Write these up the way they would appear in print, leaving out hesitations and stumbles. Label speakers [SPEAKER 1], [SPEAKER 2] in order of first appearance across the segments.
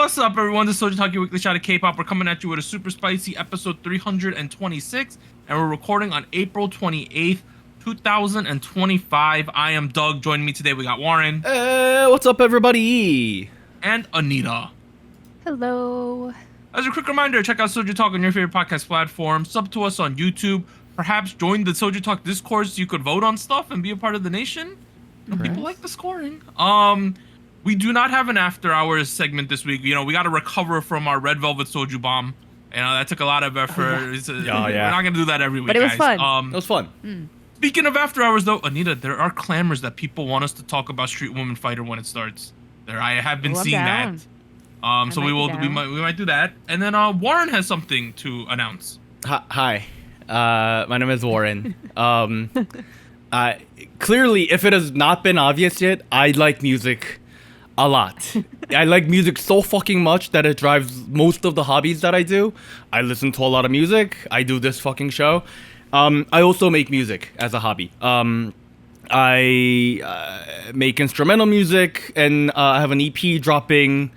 [SPEAKER 1] What's up, everyone? This is SojuTalk, your weekly shot of K-pop. We're coming at you with a super spicy episode 326, and we're recording on April 28th, 2025. I am Doug. Joining me today, we got Warren.
[SPEAKER 2] What's up, everybody?
[SPEAKER 1] And Anita.
[SPEAKER 3] Hello.
[SPEAKER 1] As a quick reminder, check out SojuTalk on your favorite podcast platform. Sub to us on YouTube. Perhaps join the SojuTalk Discord so you could vote on stuff and be a part of the nation. People like the scoring. We do not have an after hours segment this week. You know, we got to recover from our red velvet soju bomb. You know, that took a lot of effort. We're not gonna do that every week,
[SPEAKER 3] But it was
[SPEAKER 1] guys.
[SPEAKER 3] fun.
[SPEAKER 2] It was fun.
[SPEAKER 1] Speaking of after hours, though, Anita, there are clamors that people want us to talk about Street Woman Fighter when it starts. I have been seeing that. So we might do that. And then Warren has something to announce.
[SPEAKER 2] Hi. My name is Warren. Clearly, if it has not been obvious yet, I like music a lot. I like music so fucking much that it drives most of the hobbies that I do. I listen to a lot of music. I do this fucking show. I also make music as a hobby. I make instrumental music, and I have an EP dropping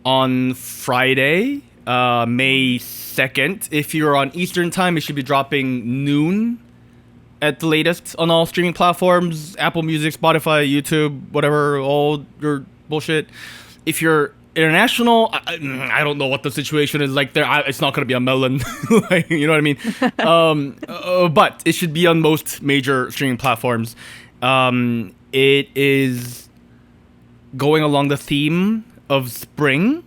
[SPEAKER 2] on Friday, May 2nd. If you're on Eastern time, it should be dropping noon at the latest on all streaming platforms, Apple Music, Spotify, YouTube, whatever, all your bullshit. If you're international, I don't know what the situation is like there. It's not going to be a melon, like, you know what I mean? But it should be on most major streaming platforms. It is going along the theme of spring.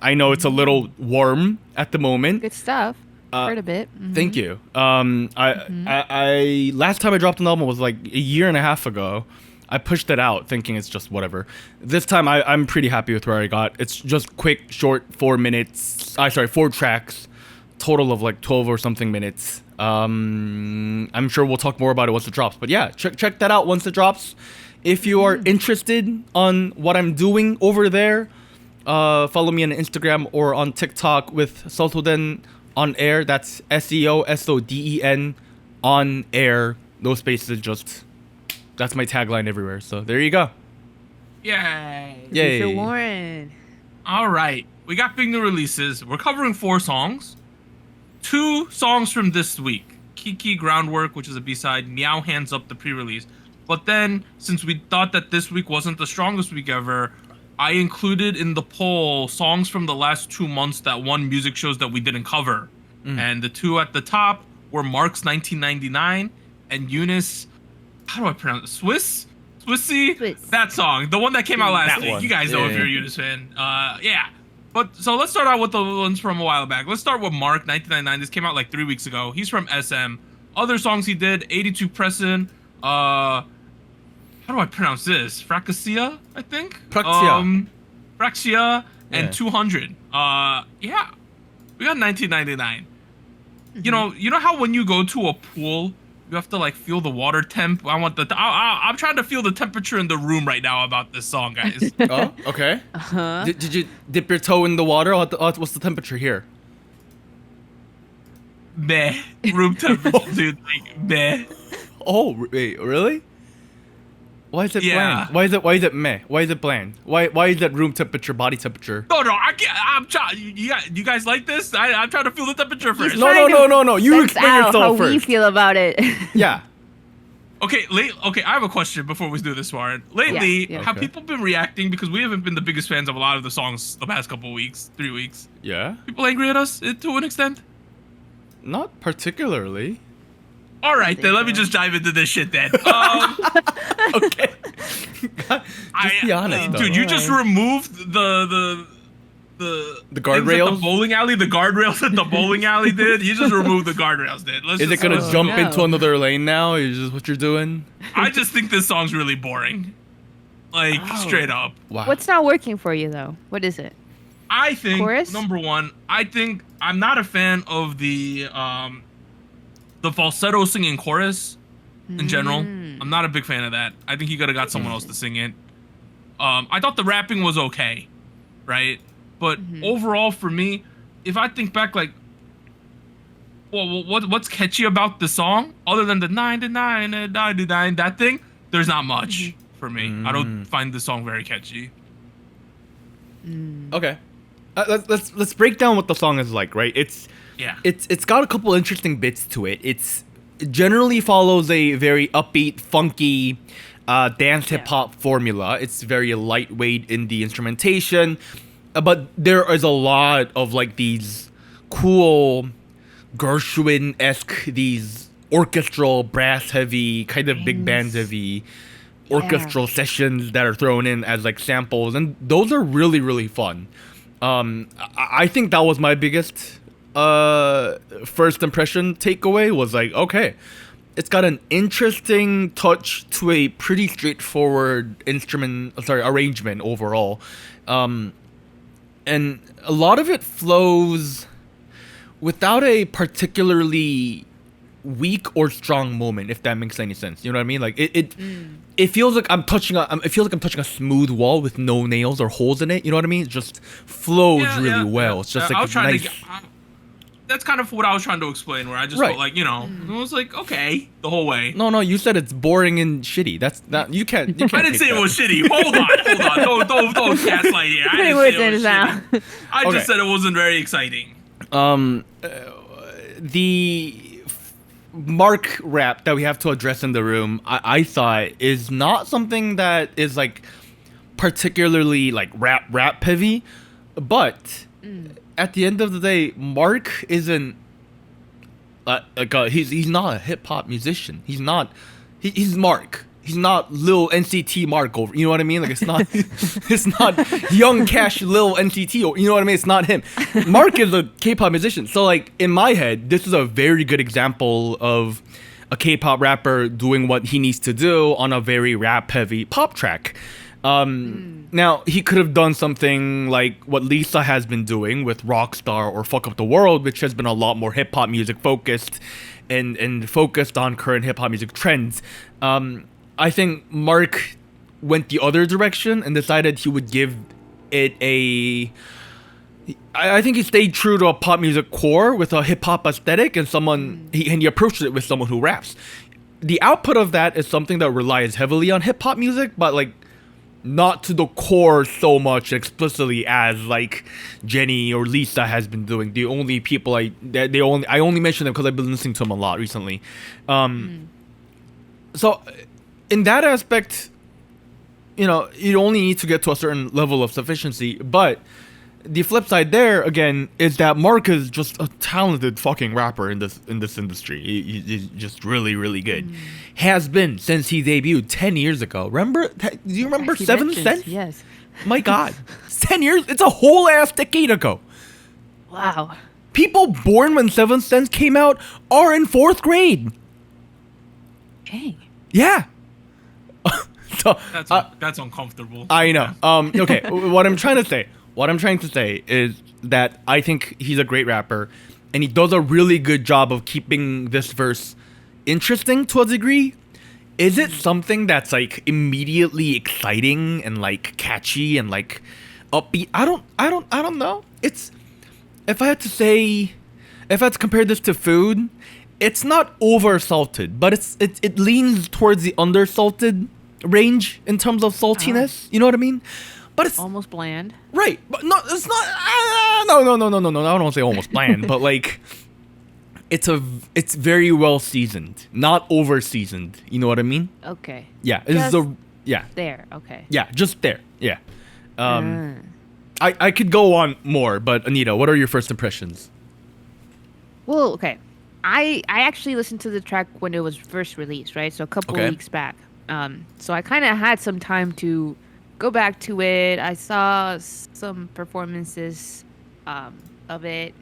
[SPEAKER 2] I know it's a little warm at the moment.
[SPEAKER 3] Good stuff. Heard a bit.
[SPEAKER 2] Thank you. I last time I dropped an album was like a year and a half ago. I pushed it out thinking it's just whatever. This time I'm pretty happy with where I got. It's just quick, short, 4 tracks, total of like 12 or something minutes. I'm sure we'll talk more about it once it drops. But yeah, check that out once it drops. If you are interested on what I'm doing over there, follow me on Instagram or on TikTok with Sosoden on air. That's SEOSODEN on air. No spaces, just that's my tagline everywhere. So there you go.
[SPEAKER 1] Yay.
[SPEAKER 2] Yay.
[SPEAKER 3] Mr. Warren.
[SPEAKER 1] All right. We got big new releases. We're covering 4 songs. 2 songs from this week. KiiiKiii Groundwork, which is a B-side. Meow Hands Up, the pre-release. But then, since we thought that this week wasn't the strongest week ever, I included in the poll songs from the last 2 months that won music shows that we didn't cover. And the 2 at the top were Mark's 1999 and UNIS, how do I pronounce it? Swicy? That song. The one that came out last week. You guys know if you're a UNIS fan. Yeah. But so let's start out with the ones from a while back. Let's start with Mark, 1999. This came out like 3 weeks ago. He's from SM. Other songs he did, 82 Pressin, how do I pronounce this? Fracasia, I think? Fraxia and 200. Yeah. We got 1999. You know how when you go to a pool, you have to like feel the water temp. I'm trying to feel the temperature in the room right now about this song, guys.
[SPEAKER 2] Oh, okay. Did you dip your toe in the water? What's the temperature here?
[SPEAKER 1] Meh. Room temperature, dude. Like, meh.
[SPEAKER 2] Oh, wait, really? Why is it bland? Why is it meh? Why is it bland? Why is it room temperature, body temperature?
[SPEAKER 1] No, I can't. I'm trying. You guys like this? I'm trying to feel the temperature first.
[SPEAKER 2] No. You explain yourself
[SPEAKER 3] how
[SPEAKER 2] first.
[SPEAKER 3] we feel about it.
[SPEAKER 2] Yeah.
[SPEAKER 1] Okay, I have a question before we do this, Warren. Lately, have people been reacting, because we haven't been the biggest fans of a lot of the songs the past couple weeks, 3 weeks.
[SPEAKER 2] Yeah.
[SPEAKER 1] People angry at us to an extent?
[SPEAKER 2] Not particularly.
[SPEAKER 1] All right, then let me just dive into this shit then.
[SPEAKER 2] Okay. Just be honest,
[SPEAKER 1] dude. You just removed the
[SPEAKER 2] guardrails,
[SPEAKER 1] the bowling alley, the guardrails that the bowling alley did. You just removed the guardrails, dude.
[SPEAKER 2] Is it gonna jump into another lane now? Is this what you're doing?
[SPEAKER 1] I just think this song's really boring. Like straight up.
[SPEAKER 2] Wow.
[SPEAKER 3] What's not working for you though? What is it?
[SPEAKER 1] I think
[SPEAKER 3] Chorus?
[SPEAKER 1] number one, I'm not a fan of the falsetto singing chorus in general. I'm not a big fan of that. I think he could have got someone else to sing it. I thought the rapping was okay, right? But overall, for me, if I think back, like, well, what's catchy about the song other than the 99 and 99, that thing? There's not much for me. I don't find the song very catchy.
[SPEAKER 2] Okay. let's break down what the song is like, right? It's got a couple interesting bits to it. It generally follows a very upbeat, funky dance hip hop formula. It's very lightweight in the instrumentation, but there is a lot of like these cool Gershwin-esque, these orchestral, brass heavy, kind of big band heavy orchestral sessions that are thrown in as like samples, and those are really, really fun. I think that was my biggest first impression takeaway, was like, okay, it's got an interesting touch to a pretty straightforward arrangement overall. And a lot of it flows without a particularly weak or strong moment, if that makes any sense. You know what I mean? Like it feels like I'm touching a smooth wall with no nails or holes in it. You know what I mean? It just flows really well. It's just like nice.
[SPEAKER 1] That's kind of what I was trying to explain, where I just felt like, it was like, okay, the whole way.
[SPEAKER 2] No, you said it's boring and shitty. That's not, you can't
[SPEAKER 1] I didn't say it was shitty. Hold on. Don't gaslight here. I didn't say it was shitty. I just said it wasn't very exciting.
[SPEAKER 2] The Mark rap that we have to address in the room, I thought, is not something that is like particularly like rap heavy, but at the end of the day, Mark isn't he's not a hip hop musician. He's Mark. He's not Lil NCT Mark over. You know what I mean? Like it's not Young Cash Lil NCT. Or, you know what I mean? It's not him. Mark is a K-pop musician. So like in my head, this is a very good example of a K-pop rapper doing what he needs to do on a very rap heavy pop track. Now he could have done something like what Lisa has been doing with Rockstar or Fuck Up the World, which has been a lot more hip hop music focused and focused on current hip hop music trends. I think Mark went the other direction and decided he would give it I think he stayed true to a pop music core with a hip hop aesthetic, and he approached it with someone who raps. The output of that is something that relies heavily on hip hop music, but like not to the core so much explicitly as like Jenny or Lisa has been doing. The only people I only mention them because I've been listening to them a lot recently. So in that aspect, you only need to get to a certain level of sufficiency. But the flip side there again is that Mark is just a talented fucking rapper in this industry. He's just really, really good. Has been since he debuted 10 years ago. Do you remember 7 Cents?
[SPEAKER 3] Yes.
[SPEAKER 2] My God, 10 years? It's a whole ass decade ago.
[SPEAKER 3] Wow.
[SPEAKER 2] People born when 7 Cents came out are in 4th grade.
[SPEAKER 3] Dang.
[SPEAKER 2] Yeah. So
[SPEAKER 1] that's uncomfortable.
[SPEAKER 2] I know. Okay. What I'm trying to say is that I think he's a great rapper, and he does a really good job of keeping this verse interesting to a degree. Is it something that's like immediately exciting and like catchy and like upbeat? I don't know. If I had to compare this to food, it's not over salted, but it leans towards the under salted range in terms of saltiness. You know what I mean? But it's
[SPEAKER 3] almost bland.
[SPEAKER 2] Right. But no, it's not. No. I don't want to say almost bland, but like it's very well seasoned, not over seasoned. You know what I mean?
[SPEAKER 3] Okay.
[SPEAKER 2] Yeah.
[SPEAKER 3] There. Okay.
[SPEAKER 2] Yeah. Just there. Yeah. I could go on more, but Anita, what are your first impressions?
[SPEAKER 3] Well, okay. I actually listened to the track when it was first released, right? So a couple of weeks back. So I kind of had some time to go back to it. I saw some performances of it.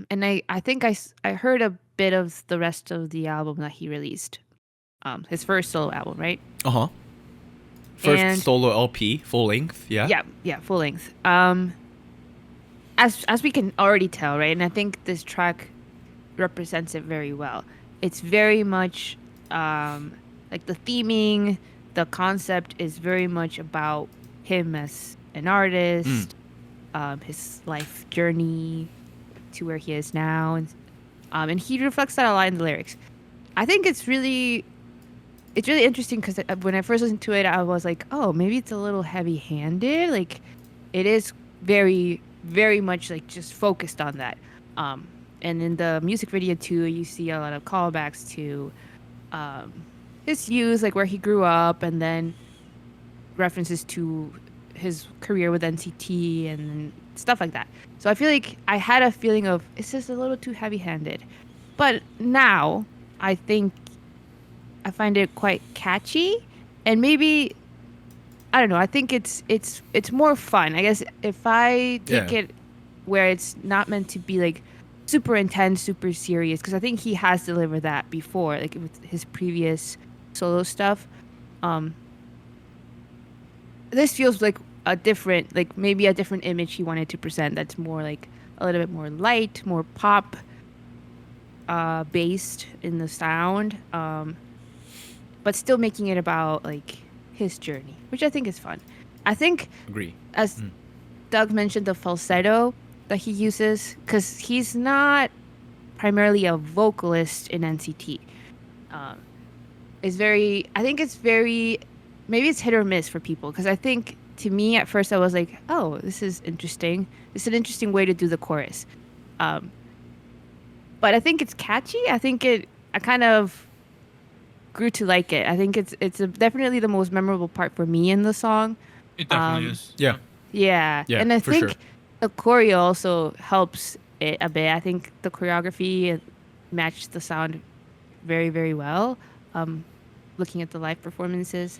[SPEAKER 3] And I think I heard a bit of the rest of the album that he released. His first solo album, right?
[SPEAKER 2] Uh-huh. First solo LP, full length, yeah?
[SPEAKER 3] Yeah, full length. As we can already tell, right? And I think this track represents it very well. It's very much like the theming, the concept is very much about him as an artist, his life journey to where he is now, and he reflects that a lot in the lyrics. I think it's really interesting because when I first listened to it, I was like, oh, maybe it's a little heavy-handed. Like, it is very very much like just focused on that. And in the music video too, you see a lot of callbacks to his youth, like where he grew up, and then references to his career with NCT and stuff like that. So I feel like I had a feeling of it's just a little too heavy-handed. But now I think I find it quite catchy, and maybe I don't know. I think it's more fun. I guess if I take it where it's not meant to be like super intense, super serious, because I think he has delivered that before, like with his previous solo stuff. This feels like a different, like maybe a different image he wanted to present. That's more like a little bit more light, more pop based in the sound, but still making it about like his journey, which I think is fun. I think,
[SPEAKER 2] Agree.
[SPEAKER 3] as Doug mentioned, the falsetto that he uses, because he's not primarily a vocalist in NCT, is very, I think it's very, maybe it's hit or miss for people, because I think to me at first I was like, oh, this is interesting. It's an interesting way to do the chorus. But I think it's catchy. I think I kind of grew to like it. I think it's definitely the most memorable part for me in the song.
[SPEAKER 1] It definitely is.
[SPEAKER 2] Yeah.
[SPEAKER 3] Yeah.
[SPEAKER 2] Yeah,
[SPEAKER 3] And I
[SPEAKER 2] for
[SPEAKER 3] think
[SPEAKER 2] sure.
[SPEAKER 3] the choreo also helps it a bit. I think the choreography matched the sound very, very well. Looking at the live performances.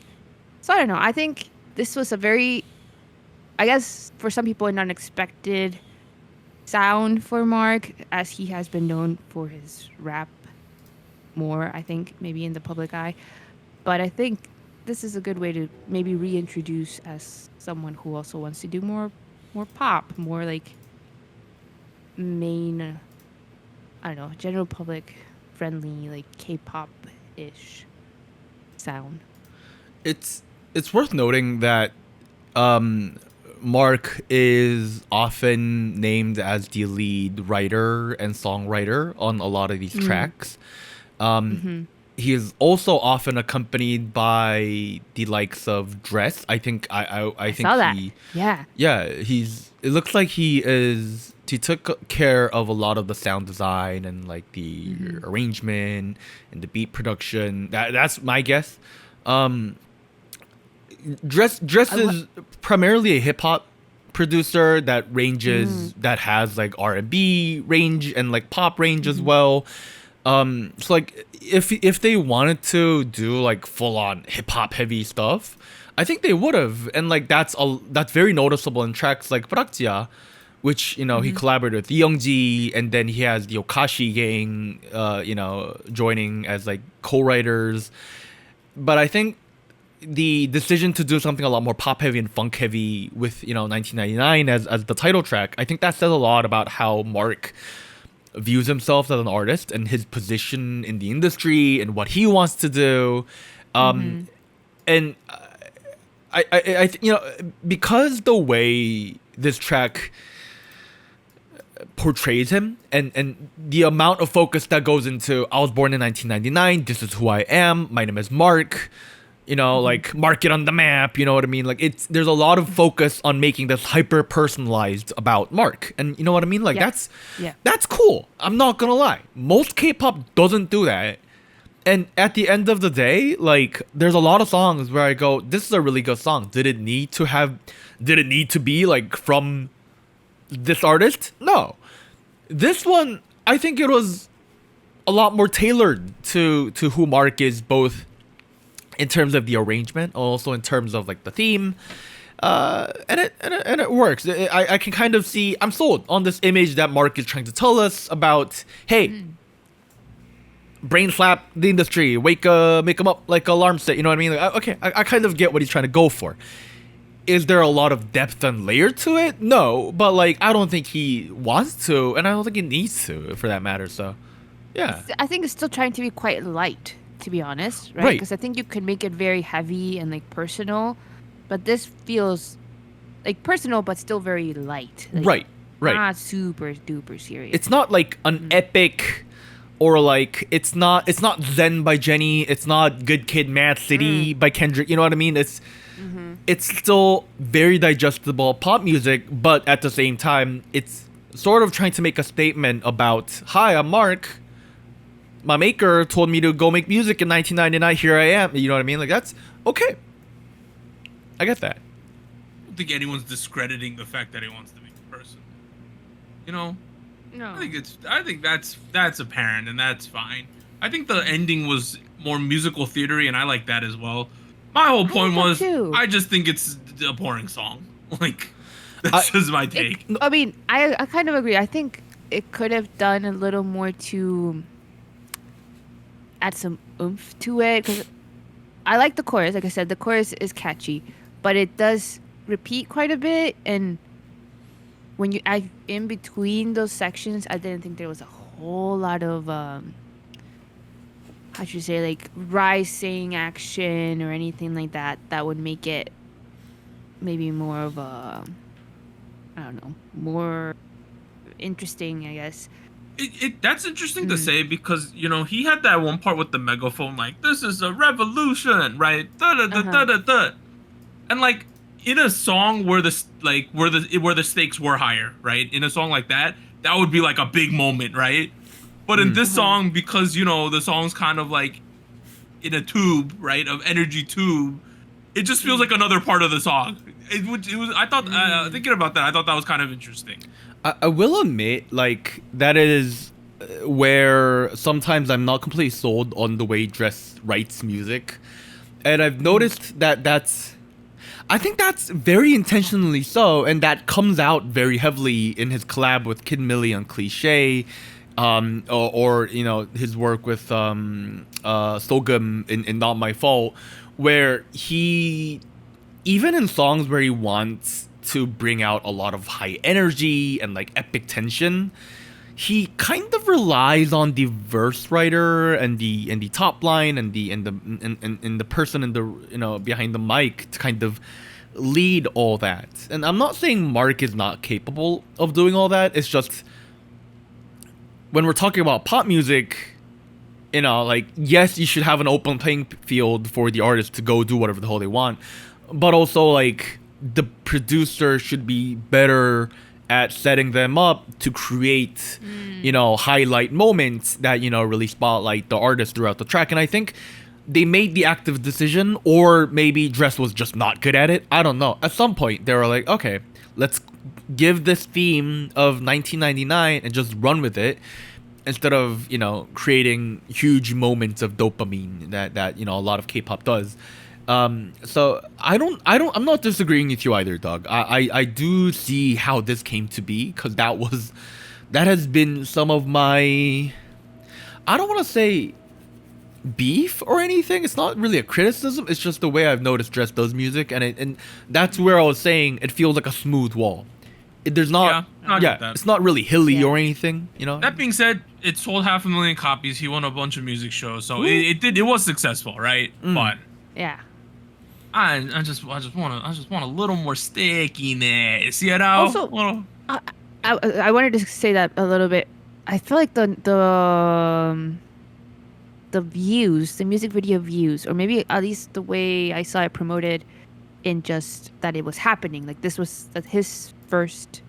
[SPEAKER 3] So I don't know. I think this was a very, I guess for some people, an unexpected sound for Mark, as he has been known for his rap more, I think, maybe in the public eye. But I think this is a good way to maybe reintroduce as someone who also wants to do more pop, more like main, I don't know, general public friendly, like K-pop-ish sound.
[SPEAKER 2] It's worth noting that Mark is often named as the lead writer and songwriter on a lot of these tracks. He is also often accompanied by the likes of Dress. I think I think
[SPEAKER 3] saw that.
[SPEAKER 2] he
[SPEAKER 3] Yeah.
[SPEAKER 2] it looks like he took care of a lot of the sound design and like the arrangement and the beat production. That's my guess. Dress is primarily a hip hop producer that ranges that has like R&B range and like pop range as well. So like if they wanted to do like full on hip hop heavy stuff, I think they would have, and like that's very noticeable in tracks like Braktia, which he collaborated with Youngji, and then he has the Okashi gang joining as like co-writers. But I think the decision to do something a lot more pop heavy and funk heavy with 1999 as the title track, I think that says a lot about how Mark views himself as an artist and his position in the industry and what he wants to do. And I because the way this track portrays him and the amount of focus that goes into I was born in 1999, this is who I am, my name is Mark, like mark it on the map, you know what I mean? Like there's a lot of focus on making this hyper personalized about Mark, and you know what I mean? Like that's cool. I'm not gonna lie, most K-pop doesn't do that. And at the end of the day, like there's a lot of songs where I go, this is a really good song. Did it need to be like from this artist? No. This one, I think it was a lot more tailored to who Mark is, both in terms of the arrangement, also in terms of like the theme, and it works. I can kind of see, I'm sold on this image that Mark is trying to tell us about. Hey, brain slap the industry, make them up like alarm set. You know what I mean? Like, okay, I kind of get what he's trying to go for. Is there a lot of depth and layer to it? No, but like I don't think he wants to, and I don't think he needs to, for that matter. So, yeah,
[SPEAKER 3] I think it's still trying to be quite light, to be honest, right? Because I think you could make it very heavy and like personal, but this feels like personal but still very light. Like,
[SPEAKER 2] right.
[SPEAKER 3] Not super duper serious.
[SPEAKER 2] It's not like an epic, or like it's not Zen by Jenny. It's not Good Kid, Mad City by Kendrick. You know what I mean? it's still very digestible pop music, but at the same time, it's sort of trying to make a statement about, hi, I'm Mark. My maker told me to go make music in 1999. Here I am. You know what I mean? Like, that's okay. I get that.
[SPEAKER 1] I don't think anyone's discrediting the fact that he wants to be a person. You know?
[SPEAKER 3] No.
[SPEAKER 1] I think that's apparent, and that's fine. I think the ending was more musical theatery, and I like that as well. My whole point was,
[SPEAKER 3] too.
[SPEAKER 1] I just think it's a boring song. Like, that's just my take.
[SPEAKER 3] I mean, I kind of agree. I think it could have done a little more to add some oomph to it, because I like the chorus. Like I said, the chorus is catchy, but it does repeat quite a bit, and when in between those sections, I didn't think there was a whole lot of how should you say, like, rising action or anything like that would make it maybe more of a, I don't know, more interesting, I guess.
[SPEAKER 1] That's interesting to say, because, you know, he had that one part with the megaphone, like, this is a revolution, right? Da da da da da da. And, like, in a song where the stakes were higher, right? In a song like that would be like a big moment, right? But in this song, because, you know, the song's kind of like in a tube, right, of energy tube, it just feels like another part of the song. It was. I thought, thinking about that, I thought that was kind of interesting.
[SPEAKER 2] I will admit, like, that is where sometimes I'm not completely sold on the way Dress writes music. And I've noticed I think that's very intentionally so, and that comes out very heavily in his collab with Kid Millie on Cliché, or you know, his work with Sogum in Not My Fault, where he, even in songs where he wants to bring out a lot of high energy and like epic tension, he kind of relies on the verse writer and the top line and the person in the, you know, behind the mic to kind of lead all that. And I'm not saying Mark is not capable of doing all that. It's just when we're talking about pop music, you know, like, yes, you should have an open playing field for the artist to go do whatever the hell they want, but also, like, the producer should be better at setting them up to create, you know, highlight moments that, you know, really spotlight the artist throughout the track. And I think they made the active decision, or maybe Dress was just not good at it. I don't know. At some point, they were like, okay, let's give this theme of 1999 and just run with it, instead of, you know, creating huge moments of dopamine that you know, a lot of K-pop does. So I'm not disagreeing with you either, Doug. I do see how this came to be, because that has been some of my, I don't want to say beef or anything. It's not really a criticism. It's just the way I've noticed Dress does music, and that's where I was saying it feels like a smooth wall. There's not, it's not really hilly or anything, you know.
[SPEAKER 1] That being said, it sold 500,000 copies. He won a bunch of music shows, so it was successful, right? But
[SPEAKER 3] yeah.
[SPEAKER 1] I just want a little more stickiness, you know.
[SPEAKER 3] Also, I wanted to say that a little bit. I feel like the views, the music video views, or maybe at least the way I saw it promoted, in just that it was happening. Like, this was his first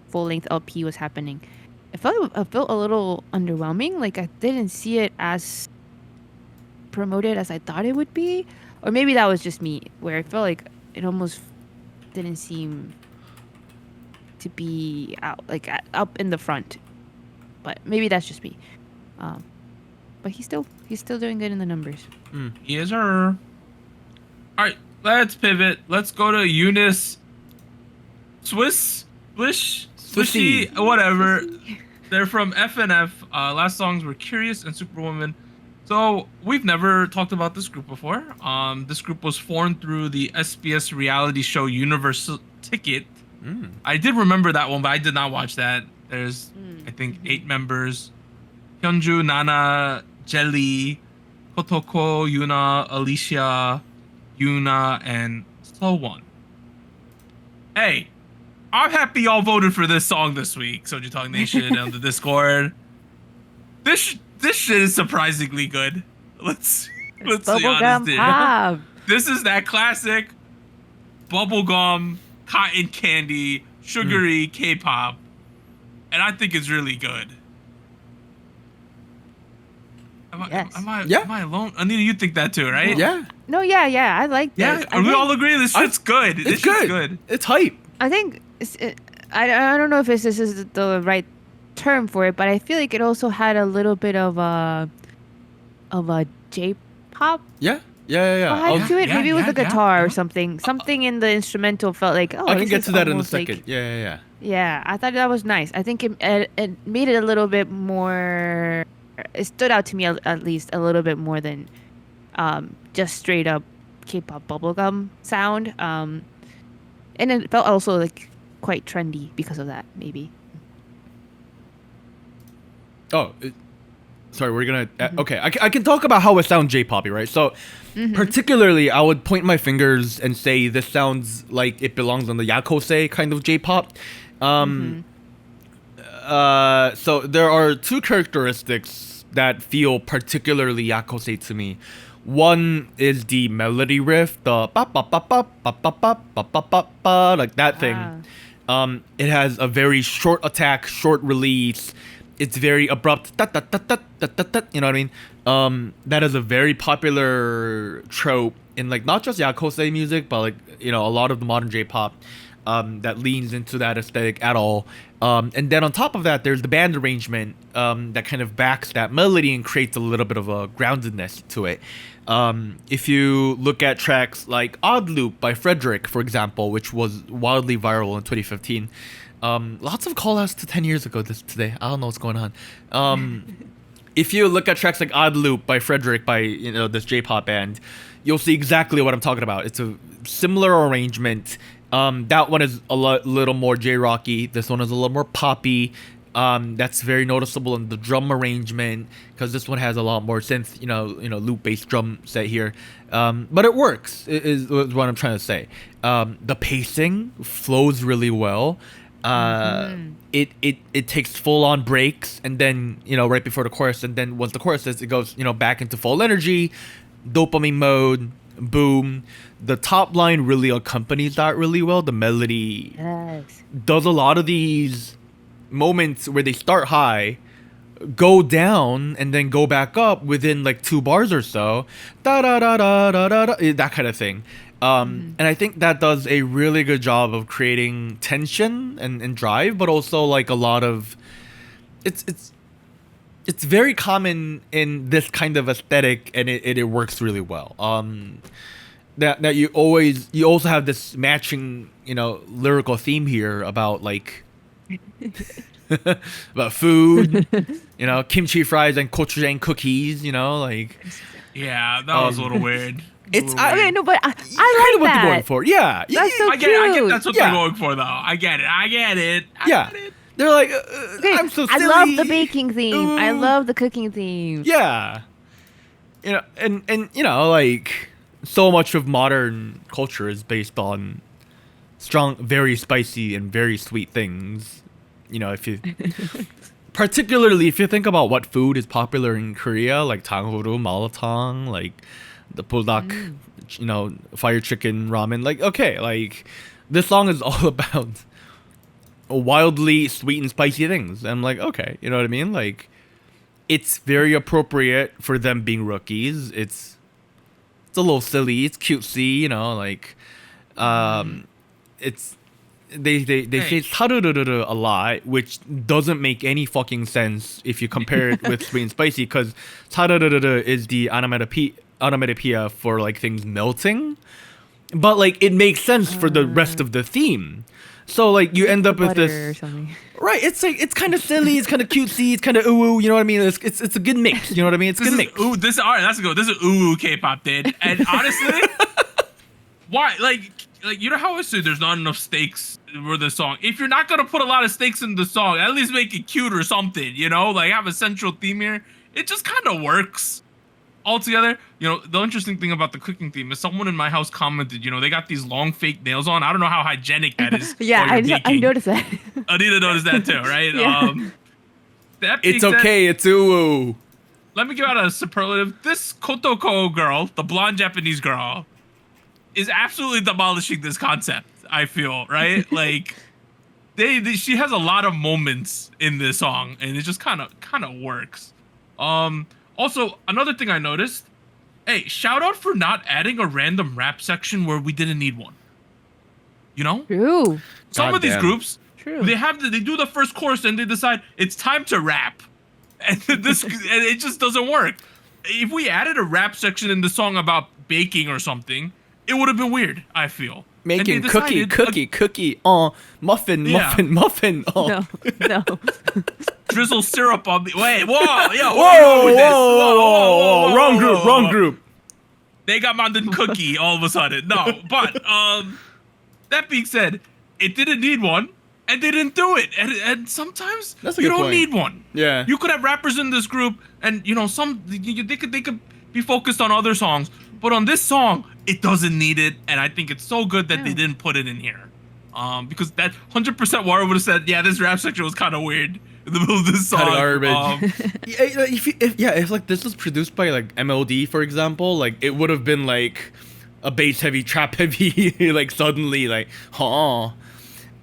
[SPEAKER 3] full-length LP was happening. I felt a little underwhelming. Like, I didn't see it as promoted as I thought it would be. Or maybe that was just me, where I felt like it almost didn't seem to be up in the front. But maybe that's just me. But he's still doing good in the numbers.
[SPEAKER 1] Yes, sir. All right, let's pivot. Let's go to UNIS, Swicy, whatever. They're from FNF. Last songs were Curious and Superwoman. So we've never talked about this group before. This group was formed through the SBS reality show Universal Ticket. I did remember that one, but I did not watch that. There's, I think, 8 members: Hyunju, Nana, Jelly, Kotoko, Yuna, Alicia, Yuna, and Sowon. Hey, I'm happy y'all voted for this song this week, SojuTalk Nation on the Discord. This shit is surprisingly good. Let's be honest here. This is that classic bubblegum, cotton candy, sugary K-pop, and I think it's really good. Am I alone? Anita, you think that too, right?
[SPEAKER 2] Yeah.
[SPEAKER 3] No, yeah, I like that.
[SPEAKER 1] Yeah, we all agree this shit's good. This shit's good.
[SPEAKER 2] It's hype.
[SPEAKER 3] I think I don't know if this is the right term for it, but I feel like it also had a little bit of a J-pop
[SPEAKER 2] Yeah.
[SPEAKER 3] vibe to it. Maybe it was the guitar or
[SPEAKER 1] yeah.
[SPEAKER 3] something. Something in the instrumental felt like, oh,
[SPEAKER 2] I can
[SPEAKER 3] this
[SPEAKER 2] get
[SPEAKER 3] is
[SPEAKER 2] to that in a
[SPEAKER 3] almost like-
[SPEAKER 2] second. Yeah.
[SPEAKER 3] Yeah, I thought that was nice. I think it made it a little bit more. It stood out to me at least a little bit more than just straight up K-pop bubblegum sound. And it felt also like quite trendy because of that, maybe.
[SPEAKER 2] Oh, sorry. We're gonna. Okay, I can talk about how it sounds J-poppy, right? So, particularly, I would point my fingers and say this sounds like it belongs on the Yakose kind of J-pop. So there are two characteristics that feel particularly Yakose to me. One is the melody riff, the ba ba ba ba ba ba ba ba ba ba ba, like that thing. It has a very short attack, short release. It's very abrupt. Da, da, da, da, da, da, da, you know what I mean? That is a very popular trope in like not just Yakose music, but like a lot of the modern J-pop. That leans into that aesthetic at all. And then on top of that, there's the band arrangement that kind of backs that melody and creates a little bit of a groundedness to it. If you look at tracks like Odd Loop by Frederick, for example, which was wildly viral in 2015, lots of call-outs to 10 years ago today. I don't know what's going on. If you look at tracks like Odd Loop by Frederick by this J-pop band, you'll see exactly what I'm talking about. It's a similar arrangement. That one is a little more J-rocky. This one is a little more poppy. That's very noticeable in the drum arrangement because this one has a lot more synth, loop-based drum set here. But it works. Is what I'm trying to say. The pacing flows really well. It takes full-on breaks and then right before the chorus, and then once the chorus is, it goes back into full energy, dopamine mode. Boom. The top line really accompanies that really well. The melody does a lot of these moments where they start high, go down, and then go back up within like 2 bars or so. Da da da da da da da, that kind of thing. And I think that does a really good job of creating tension and drive, but also like a lot of it's very common in this kind of aesthetic, and it works really well. That you also have this matching, lyrical theme here about like about food, kimchi fries and gochujang cookies, like.
[SPEAKER 1] Yeah, that was a little weird.
[SPEAKER 2] It's
[SPEAKER 3] Okay, no, but I like
[SPEAKER 2] kind of what they're
[SPEAKER 3] that.
[SPEAKER 2] going for. Yeah,
[SPEAKER 3] That's so
[SPEAKER 1] I get
[SPEAKER 3] cute.
[SPEAKER 1] that's what
[SPEAKER 2] Yeah.
[SPEAKER 1] they're going for, though. I get it. I get it.
[SPEAKER 2] They're like,
[SPEAKER 3] Okay,
[SPEAKER 2] I'm so
[SPEAKER 3] I
[SPEAKER 2] silly.
[SPEAKER 3] love the baking theme. I
[SPEAKER 2] Ooh.
[SPEAKER 3] love the cooking theme.
[SPEAKER 2] Yeah, and like so much of modern culture is based on strong, very spicy and very sweet things. If you particularly if you think about what food is popular in Korea, like tanghuru, malatang, like the buldak, fire chicken ramen. Like, okay, like this song is all about wildly sweet and spicy things. I'm like, okay, you know what I mean? Like, it's very appropriate for them being rookies. It's a little silly. It's cutesy, like, it's they say tarurururu a lot, which doesn't make any fucking sense if you compare it with sweet and spicy, because tarurururu is the onomatopoeia for like things melting, but like it makes sense for the rest of the theme. So like you end up with
[SPEAKER 3] Butter
[SPEAKER 2] this,
[SPEAKER 3] or something.
[SPEAKER 2] right? It's like it's kind of silly, it's kind of cutesy, it's kind of ooh, you know what I mean? It's a good mix, you know what I mean? It's a good mix.
[SPEAKER 1] Ooh, all right, that's good. This is ooh K-pop, dude. And honestly, why? Like how I said, there's not enough stakes for the song. If you're not gonna put a lot of stakes in the song, at least make it cute or something. Like have a central theme here. It just kind of works. Altogether, the interesting thing about the cooking theme is someone in my house commented, they got these long fake nails on. I don't know how hygienic that is.
[SPEAKER 3] Yeah,
[SPEAKER 1] while you're
[SPEAKER 3] I
[SPEAKER 1] baking.
[SPEAKER 3] noticed that.
[SPEAKER 1] Anita noticed that too, right?
[SPEAKER 3] Yeah.
[SPEAKER 1] That being
[SPEAKER 2] It's
[SPEAKER 1] said,
[SPEAKER 2] okay, it's ooh.
[SPEAKER 1] let me give out a superlative. This Kotoko girl, the blonde Japanese girl, is absolutely demolishing this concept. I feel right, like she has a lot of moments in this song, and it just kind of works. Also, another thing I noticed. Hey, shout out for not adding a random rap section where we didn't need one. You know?
[SPEAKER 3] True.
[SPEAKER 1] Some of these
[SPEAKER 2] Goddamn.
[SPEAKER 1] groups,
[SPEAKER 3] True.
[SPEAKER 1] they do the first chorus and they decide it's time to rap, and and it just doesn't work. If we added a rap section in the song about baking or something, it would have been weird. I feel
[SPEAKER 2] Making
[SPEAKER 1] And they
[SPEAKER 2] cookie,
[SPEAKER 1] decided,
[SPEAKER 2] cookie, muffin,
[SPEAKER 1] Yeah.
[SPEAKER 2] muffin. Oh.
[SPEAKER 3] No.
[SPEAKER 1] drizzle syrup on the wait. Whoa, yo,
[SPEAKER 2] Whoa, wrong group.
[SPEAKER 1] They got Mandan cookie all of a sudden. No, but that being said, it didn't need one, and they didn't do it. And sometimes
[SPEAKER 2] That's a
[SPEAKER 1] you
[SPEAKER 2] good
[SPEAKER 1] don't
[SPEAKER 2] point.
[SPEAKER 1] need one.
[SPEAKER 2] Yeah.
[SPEAKER 1] You could have rappers in this group, and they could be focused on other songs. But on this song, it doesn't need it, and I think it's so good that they didn't put it in here. Because that 100% Wara would have said, yeah, this rap section was kind of weird in the middle of this song.
[SPEAKER 2] Kinda garbage. If like this was produced by like MLD, for example, like it would have been like a bass heavy, trap heavy, like suddenly like,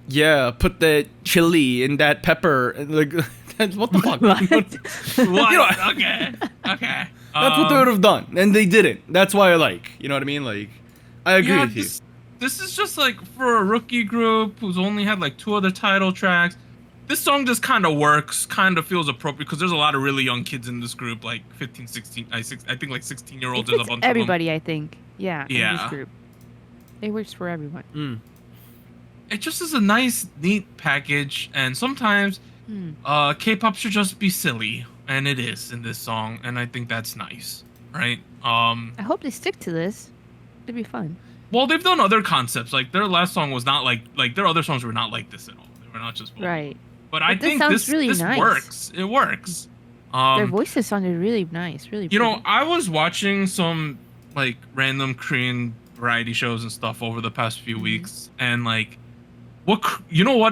[SPEAKER 2] yeah, put the chili in that pepper, and like what the fuck?
[SPEAKER 1] What?
[SPEAKER 2] You know,
[SPEAKER 1] Okay.
[SPEAKER 2] that's what they would have done, and they didn't. That's why I like, you know what I mean? Like, I agree with you.
[SPEAKER 1] This is just like for a rookie group who's only had like 2 other title tracks. This song just kind of works, kind of feels appropriate because there's a lot of really young kids in this group, like 15, 16, I think like 16-year-olds. There's a bunch
[SPEAKER 3] Everybody, I think. Yeah. In
[SPEAKER 1] Yeah.
[SPEAKER 3] this group. It works for everyone.
[SPEAKER 1] It just is a nice, neat package, and sometimes K-pop should just be silly, and it is in this song, and I think that's nice, right?
[SPEAKER 3] I hope they stick to this. It'd be fun.
[SPEAKER 1] Well, they've done other concepts. Like their last song was not like their other songs were not like this at all. They were not just vocal.
[SPEAKER 3] Right.
[SPEAKER 1] But I
[SPEAKER 3] this
[SPEAKER 1] think
[SPEAKER 3] sounds
[SPEAKER 1] this
[SPEAKER 3] really
[SPEAKER 1] this
[SPEAKER 3] nice.
[SPEAKER 1] works. It works.
[SPEAKER 3] Their voices sounded really nice. Really.
[SPEAKER 1] You know,
[SPEAKER 3] pretty.
[SPEAKER 1] I was watching some like random Korean variety shows and stuff over the past few weeks, and like, what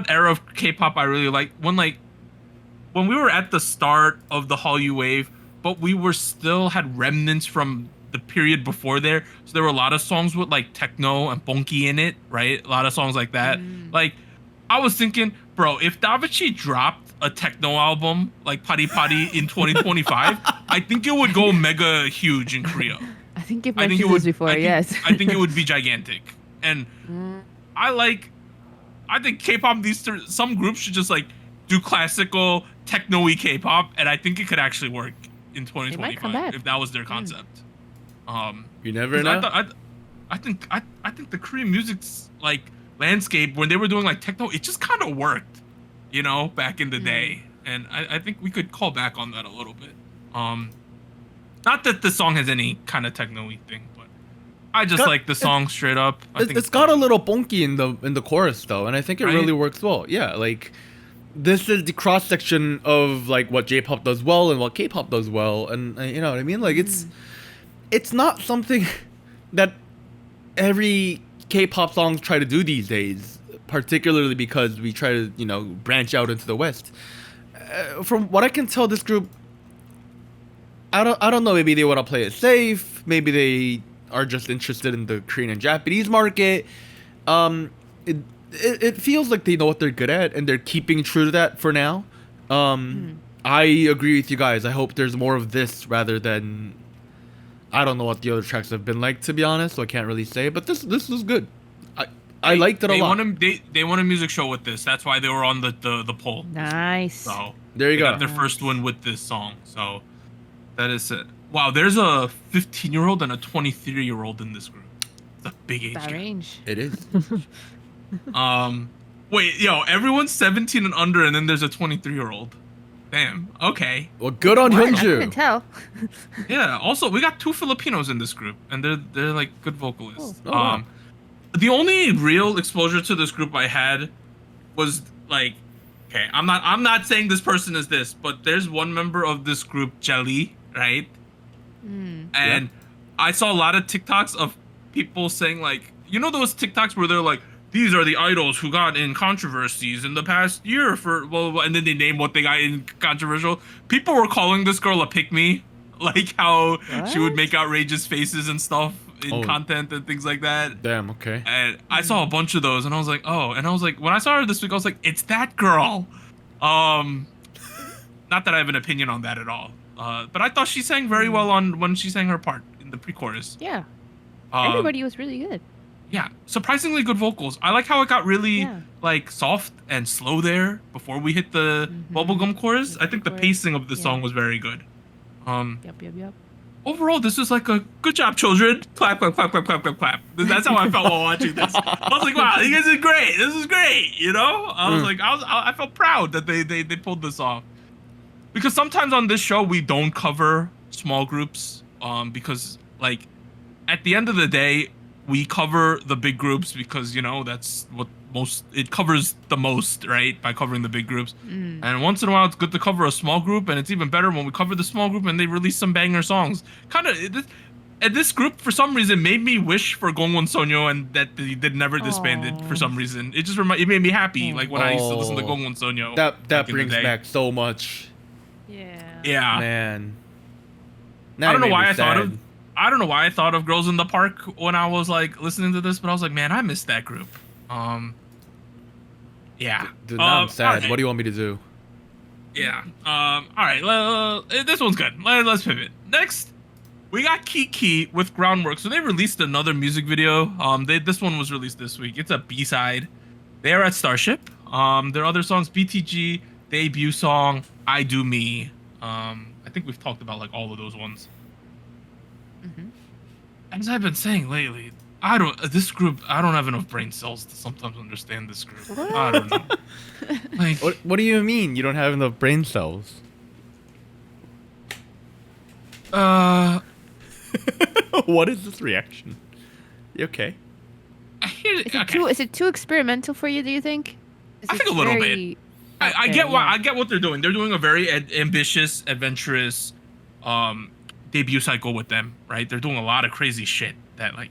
[SPEAKER 1] era of K-pop I really like when we were at the start of the Hallyu wave, but we were still had remnants from the period before there. So there were a lot of songs with like techno and bonky in it, right? A lot of songs like that. Like, I was thinking, bro, if Davichi dropped a techno album like Pari Pari in 2025, I think it would go mega huge in Korea.
[SPEAKER 3] I think you've
[SPEAKER 1] I think
[SPEAKER 3] mentioned this before. Yes.
[SPEAKER 1] I think it would be gigantic. And I think K-pop some groups should just like do classical techno-y K-pop, and I think it could actually work in
[SPEAKER 3] might come
[SPEAKER 1] 2025
[SPEAKER 3] back.
[SPEAKER 1] if that was their concept.
[SPEAKER 2] You never know.
[SPEAKER 1] I think the Korean music's like landscape when they were doing like techno, it just kind of worked, back in the day, and I think we could call back on that a little bit. Not that the song has any kind of techno-y thing, but I just like the song straight up. I think
[SPEAKER 2] It's got a little bonky in the chorus though, and I think it
[SPEAKER 1] Right?
[SPEAKER 2] really works well. Yeah, like this is the cross section of like what J-pop does well and what K-pop does well, and you know what I mean. Like it's not something that every K-pop songs try to do these days, particularly because we try to branch out into the West. From what I can tell, this group, I don't know. Maybe they want to play it safe. Maybe they are just interested in the Korean and Japanese market. It feels like they know what they're good at, and they're keeping true to that for now. I agree with you guys. I hope there's more of this rather than, I don't know what the other tracks have been like, to be honest, so I can't really say. But this was good. I liked it a lot.
[SPEAKER 1] They won a music show with this. That's why they were on the poll.
[SPEAKER 3] Nice.
[SPEAKER 1] So
[SPEAKER 2] There you
[SPEAKER 1] they
[SPEAKER 2] go.
[SPEAKER 1] got their first one with this song. So that is it. Wow, there's a 15-year-old and a 23-year-old in this group. It's a big age
[SPEAKER 3] That
[SPEAKER 1] gap.
[SPEAKER 3] range.
[SPEAKER 2] It is.
[SPEAKER 1] Wait, everyone's 17 and under, and then there's a 23-year-old. Damn. Okay.
[SPEAKER 2] Well, good on
[SPEAKER 3] I couldn't
[SPEAKER 2] Hyunju.
[SPEAKER 3] tell.
[SPEAKER 1] Yeah. Also, we got 2 Filipinos in this group, and they're like good vocalists.
[SPEAKER 2] Oh, wow.
[SPEAKER 1] The only real exposure to this group I had was like, okay, I'm not saying this person is this, but there's one member of this group, Jelly, right? And I saw a lot of TikToks of people saying like, those TikToks where they're like, these are the idols who got in controversies in the past year for blah, blah, blah, and then they name what they got in controversial. People were calling this girl a pick-me, like how she would
[SPEAKER 3] What?
[SPEAKER 1] make outrageous faces and stuff in content and things like that.
[SPEAKER 2] Damn. Okay.
[SPEAKER 1] And I saw a bunch of those, and I was like, oh, and I was like, when I saw her this week, I was like, it's that girl. Not that I have an opinion on that at all. But I thought she sang very well on when she sang her part in the pre-chorus.
[SPEAKER 3] Yeah. Everybody was really good.
[SPEAKER 1] Yeah, surprisingly good vocals. I like how it got really like soft and slow there before we hit the bubblegum chorus. I think the pacing of the song was very good.
[SPEAKER 3] Yep.
[SPEAKER 1] Overall, this is like a good job, children. Clap, clap, clap, clap, clap, clap, clap. That's how I felt while watching this. I was like, wow, you guys did great. This is great. You know, I was like, I felt proud that they pulled this off. Because sometimes on this show we don't cover small groups, because like at the end of the day we cover the big groups because you know that's what it covers the most, right? By covering the big groups. And once in a while it's good to cover a small group, and it's even better when we cover the small group and they release some banger songs. And this group for some reason made me wish for Gongwon Sonyo and that they did never disbanded for some reason. It just it made me happy, like when I used to listen to Gongwon Sonyo.
[SPEAKER 2] That brings back so much.
[SPEAKER 3] Yeah.
[SPEAKER 2] Man.
[SPEAKER 1] I don't know why I don't know why I thought of Girls in the Park when I was like listening to this, but I was like, man, I missed that group. Yeah.
[SPEAKER 2] Dude, now I'm sad.
[SPEAKER 1] Right.
[SPEAKER 2] What do you want me to do?
[SPEAKER 1] Yeah. All right. This one's good. Let's pivot. Next, we got KiiiKiii with Groundwork. So they released another music video. This one was released this week. It's a B-side. They are at Starship. Their other songs, BTG, debut song, I Do Me. I think we've talked about like all of those ones. As I've been saying lately, I don't have enough brain cells to sometimes understand this group. I don't know. Like,
[SPEAKER 2] What do you mean you don't have enough brain cells? What is this reaction? You okay?
[SPEAKER 3] Is it too experimental for you? Do you think?
[SPEAKER 1] I think a little bit. I get what they're doing. They're doing a very ambitious, adventurous debut cycle with them, right? They're doing a lot of crazy shit that like,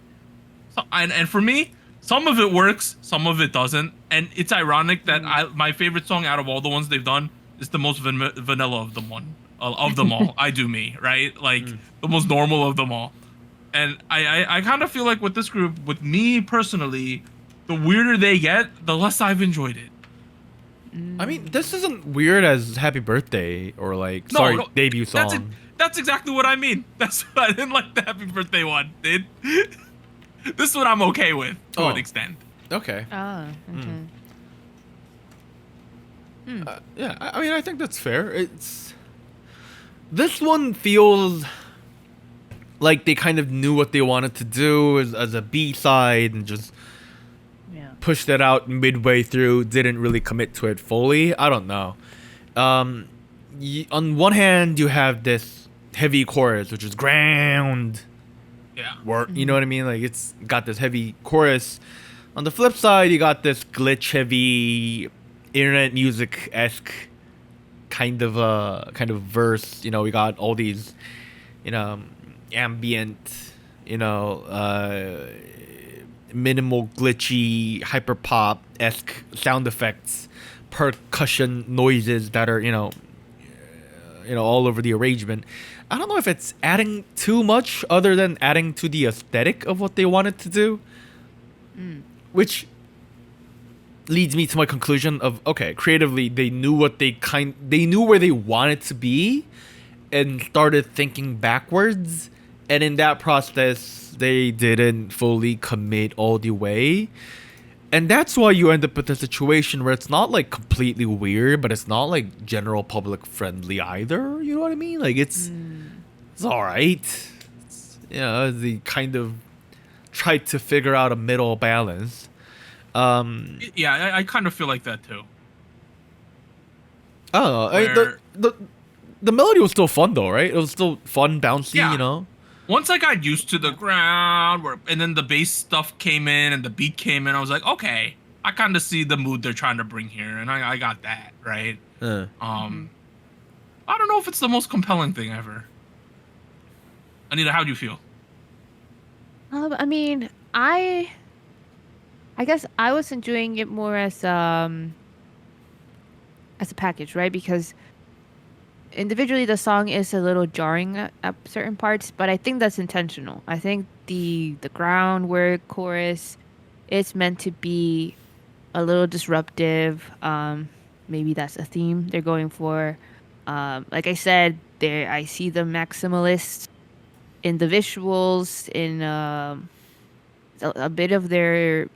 [SPEAKER 1] and for me, some of it works, some of it doesn't, and it's ironic that my favorite song out of all the ones they've done is the most vanilla of them all. I Do Me, right? Like the most normal of them all. And I kind of feel like with this group, with me personally, the weirder they get, the less I've enjoyed it.
[SPEAKER 2] I mean, this isn't weird as Happy Birthday or like debut song.
[SPEAKER 1] That's exactly what I mean. That's why I didn't like the Happy Birthday one, dude. This one I'm okay with to an extent.
[SPEAKER 2] Okay.
[SPEAKER 3] Okay.
[SPEAKER 2] Yeah, I mean, I think that's fair. This one feels like they kind of knew what they wanted to do as a B-side and just pushed it out midway through, didn't really commit to it fully. I don't know. On one hand, you have this heavy chorus, which is ground.
[SPEAKER 1] Yeah.
[SPEAKER 2] You know what I mean? Like, it's got this heavy chorus. On the flip side, you got this glitch-heavy, internet music-esque kind of verse. You know, we got all these, you know, ambient, you know, minimal glitchy hyper pop esque sound effects, percussion noises that are you know all over the arrangement. I don't know if it's adding too much other than adding to the aesthetic of what they wanted to do, which leads me to my conclusion of okay, creatively they knew they knew where they wanted to be and started thinking backwards, and in that process they didn't fully commit all the way. And that's why you end up with a situation where it's not like completely weird, but it's not like general public friendly either. You know what I mean? Like it's all right. They kind of tried to figure out a middle balance.
[SPEAKER 1] Yeah, I kind of feel like that too.
[SPEAKER 2] I don't know. The melody was still fun though, right? It was still fun, bouncy, you know?
[SPEAKER 1] Once I got used to the groundwork and then the bass stuff came in and the beat came in, I was like, okay, I kind of see the mood they're trying to bring here, and I got that, right? I don't know if it's the most compelling thing ever. Anita, how do you feel?
[SPEAKER 3] I mean, I guess I was enjoying it more as a package, right? Because individually the song is a little jarring at certain parts, but I think that's intentional. I think the groundwork chorus is meant to be a little disruptive. Maybe that's a theme they're going for. Like I said, there I see the maximalist in the visuals, in a bit of their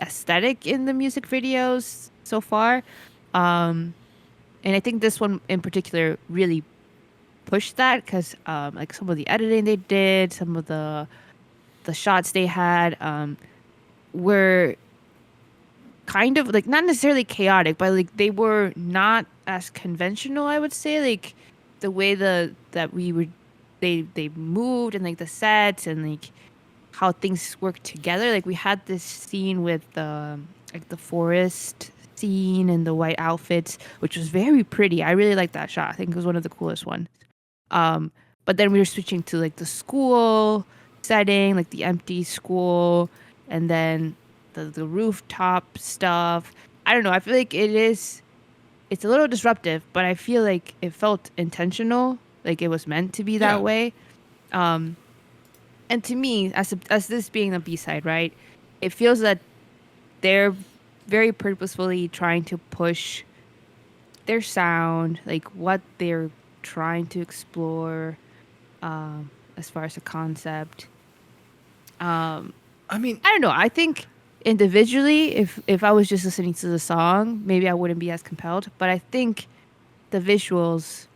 [SPEAKER 3] aesthetic in the music videos so far. And I think this one in particular really pushed that because like some of the editing they did, some of the shots they had were kind of like not necessarily chaotic, but like they were not as conventional, I would say. Like the way that we were they moved and like the sets and like how things work together. Like we had this scene with like the forest scene and the white outfits, which was very pretty. I really liked that shot. I think it was one of the coolest ones. But then we were switching to like the school setting, like the empty school, and then the rooftop stuff. I don't know. I feel like it's a little disruptive, but I feel like it felt intentional, like it was meant to be that way. And to me, as this being the B-side, right, it feels that they're very purposefully trying to push their sound, like what they're trying to explore as far as the concept.
[SPEAKER 2] I mean,
[SPEAKER 3] I don't know. I think individually, if I was just listening to the song, maybe I wouldn't be as compelled. But I think the visuals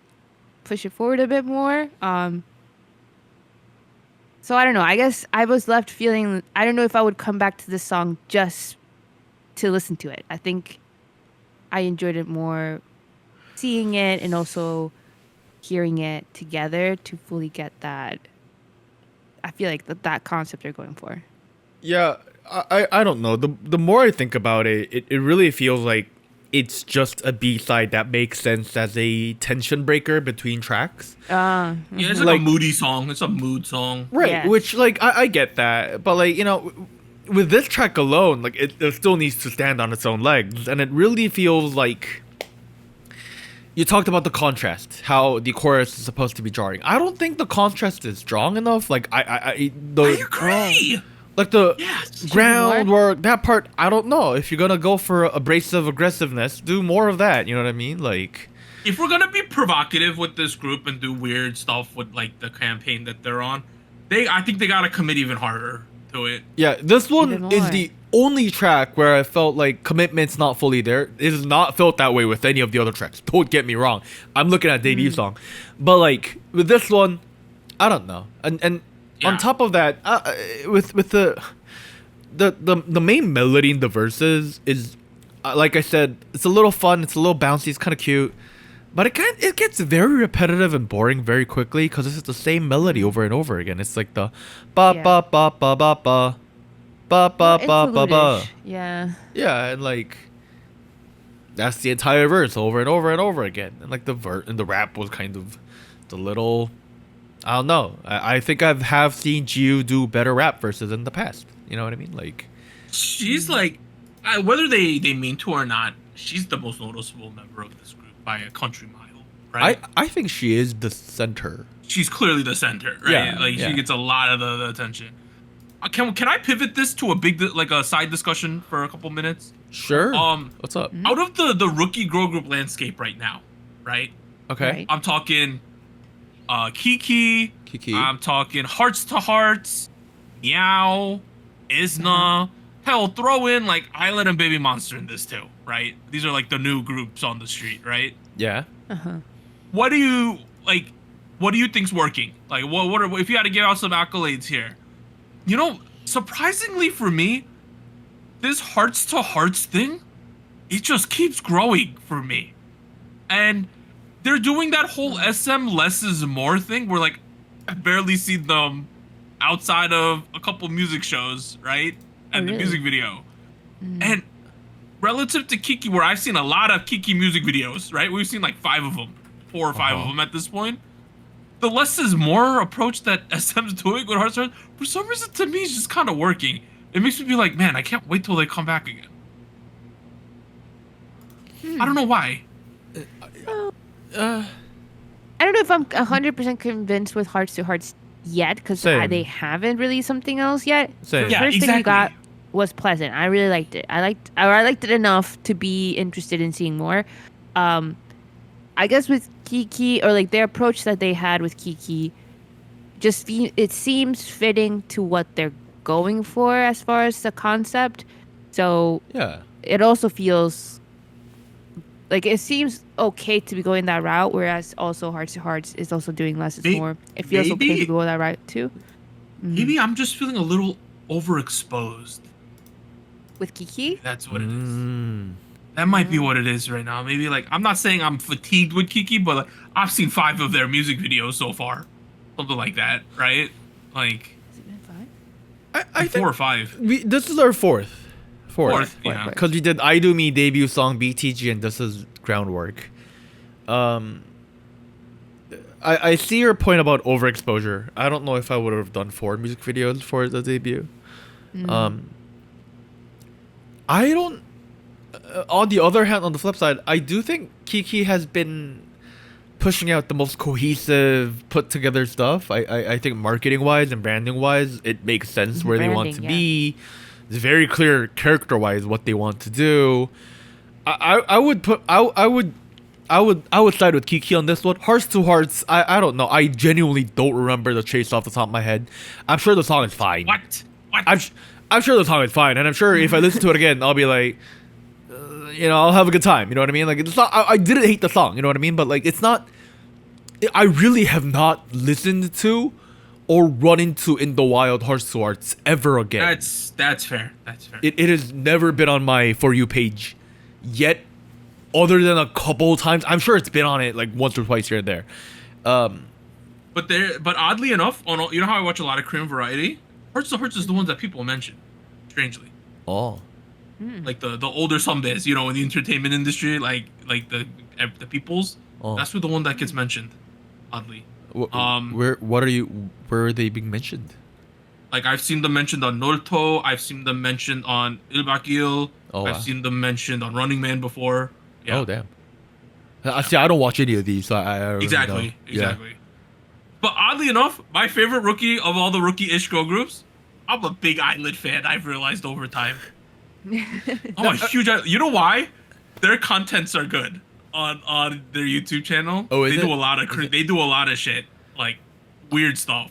[SPEAKER 3] push it forward a bit more. So I don't know. I guess I was left feeling, I don't know if I would come back to this song just to listen to it. I think I enjoyed it more seeing it and also hearing it together to fully get that. I feel like that concept they're going for.
[SPEAKER 2] yeah, I don't know. The more I think about it, it really feels like it's just a B-side that makes sense as a tension breaker between tracks.
[SPEAKER 1] Yeah, it's like a moody song. It's a mood song.
[SPEAKER 2] Right,
[SPEAKER 3] Yeah.
[SPEAKER 2] which, like, I get that. But, like, you know, with this track alone, like, it still needs to stand on its own legs. And it really feels like... You talked about the contrast, how the chorus is supposed to be jarring. I don't think the contrast is strong enough. Like,
[SPEAKER 1] I agree.
[SPEAKER 2] Like the
[SPEAKER 1] Yes.
[SPEAKER 2] groundwork, that part, I don't know. If you're gonna go for abrasive aggressiveness, do more of that. You know what I mean? Like,
[SPEAKER 1] If we're gonna be provocative with this group and do weird stuff with like the campaign that they're on, I think they gotta commit even harder to it.
[SPEAKER 2] yeah, this one
[SPEAKER 3] Even
[SPEAKER 2] is
[SPEAKER 3] more.
[SPEAKER 2] the only track where I felt like commitment's not fully there. It has not felt that way with any of the other tracks. Don't get me wrong. I'm looking at debut song, but like with this one, I don't know. And
[SPEAKER 1] Yeah.
[SPEAKER 2] on top of that, with the main melody in the verses is, like I said, it's a little fun. It's a little bouncy. It's kind of cute. But it gets very repetitive and boring very quickly because it's the same melody over and over again. It's like the ba
[SPEAKER 3] Yeah.
[SPEAKER 2] ba ba ba ba ba ba ba ba ba ba.
[SPEAKER 3] Interlude-ish. Yeah.
[SPEAKER 2] Yeah, and like that's the entire verse over and over and over again. And like the rap was kind of the little, I don't know. I think I have seen Jiu do better rap verses in the past. You know what I mean? Like,
[SPEAKER 1] She's like, whether they mean to or not, she's the most noticeable member of this group by a country mile, right?
[SPEAKER 2] I think she is the center.
[SPEAKER 1] She's clearly the center, right?
[SPEAKER 2] Yeah,
[SPEAKER 1] Like
[SPEAKER 2] yeah.
[SPEAKER 1] she gets a lot of the attention. Can I pivot this to a big like a side discussion for a couple minutes?
[SPEAKER 2] Sure. What's up?
[SPEAKER 1] Out of the rookie girl group landscape right now, right?
[SPEAKER 2] Okay.
[SPEAKER 3] Right.
[SPEAKER 1] I'm talking KiiKiii.
[SPEAKER 2] KiiKiii.
[SPEAKER 1] I'm talking Hearts to Hearts, Meow, Isna. Hell, throw in like Island and Baby Monster in this too, right? These are like the new groups on the street, right?
[SPEAKER 2] Yeah.
[SPEAKER 1] What do you like? What do you think's working? Like, what are, if you had to give out some accolades here? You know, surprisingly for me, this Hearts to Hearts thing, it just keeps growing for me. And they're doing that whole SM less is more thing where like I barely see them outside of a couple music shows, right? And the
[SPEAKER 3] really?
[SPEAKER 1] music video. And relative to KiiKiii, where I've seen a lot of KiiKiii music videos, right? We've seen like 5 of them, 4 or 5 of them at this point. The less is more approach that SM's doing with Hearts to Hearts, for some reason to me is just kind of working. It makes me be like, man, I can't wait till they come back again. I don't know why.
[SPEAKER 3] I don't know if I'm 100% convinced with Hearts to Hearts yet, because
[SPEAKER 2] Same.
[SPEAKER 3] they haven't released something else yet.
[SPEAKER 2] Same.
[SPEAKER 3] The
[SPEAKER 1] Yeah,
[SPEAKER 3] first thing we
[SPEAKER 1] exactly.
[SPEAKER 3] got was pleasant. I really liked it. I liked it enough to be interested in seeing more. I guess with KiiKiii, or like their approach that they had with KiiKiii, it seems fitting to what they're going for as far as the concept. So
[SPEAKER 2] Yeah.
[SPEAKER 3] it also feels like it seems okay to be going that route, whereas also Hearts to Hearts is also doing less is more. It feels okay
[SPEAKER 1] maybe-
[SPEAKER 3] to go that route too.
[SPEAKER 1] Maybe I'm just feeling a little overexposed.
[SPEAKER 3] With KiiKiii,
[SPEAKER 1] That's what it is.
[SPEAKER 2] Mm.
[SPEAKER 1] That might be what it is right now. Maybe like I'm not saying I'm fatigued with KiiKiii, but like I've seen 5 of their music videos so far, something like that, right? Like
[SPEAKER 3] has it been 5?
[SPEAKER 2] I
[SPEAKER 1] 4
[SPEAKER 2] think
[SPEAKER 1] or 5.
[SPEAKER 2] this is our fourth.
[SPEAKER 1] Fourth, yeah.
[SPEAKER 2] Because we did I Do Me debut song BTG, and this is Groundwork. I see your point about overexposure. I don't know if I would have done 4 music videos for the debut. I don't. On the other hand, on the flip side, I do think KiiKiii has been pushing out the most cohesive, put together stuff. I think marketing wise and branding wise, it makes sense where they want to
[SPEAKER 3] Branding,
[SPEAKER 2] be. It's very clear character wise what they want to do. I would side with KiiKiii on this one. Hearts to Hearts, I don't know. I genuinely don't remember the chase off the top of my head. I'm sure the song is fine.
[SPEAKER 1] What?
[SPEAKER 2] I'm sure the song is fine, and I'm sure if I listen to it again, I'll be like, I'll have a good time. You know what I mean? Like, it's not. I didn't hate the song. You know what I mean? But like, it's not. I really have not listened to or run into in the wild Hearts to Hearts ever again.
[SPEAKER 1] That's fair. That's fair.
[SPEAKER 2] It has never been on my For You page yet, other than a couple times. I'm sure it's been on it like once or twice here and there.
[SPEAKER 1] But oddly enough, you know how I watch a lot of Korean variety? Hearts to Hearts is the ones that people mention, strangely.
[SPEAKER 2] Oh.
[SPEAKER 1] Like the older sundays, in the entertainment industry, like the peoples.
[SPEAKER 2] Oh.
[SPEAKER 1] That's the one that gets mentioned, oddly.
[SPEAKER 2] Where are they being mentioned?
[SPEAKER 1] Like I've seen them mentioned on Naruto, I've seen them mentioned on Il.
[SPEAKER 2] Oh,
[SPEAKER 1] I've
[SPEAKER 2] wow.
[SPEAKER 1] seen them mentioned on Running Man before. Yeah.
[SPEAKER 2] Oh, damn. See, I don't watch any of these, so I don't really
[SPEAKER 1] Exactly.
[SPEAKER 2] know.
[SPEAKER 1] Exactly. But oddly enough, my favorite rookie of all the rookie-ish girl groups, I'm a big Eyelid fan. I've realized over time. I'm a huge. You know why? Their contents are good on their YouTube channel.
[SPEAKER 2] Oh, is
[SPEAKER 1] they
[SPEAKER 2] it?
[SPEAKER 1] do a lot of they do a lot of shit, like weird stuff.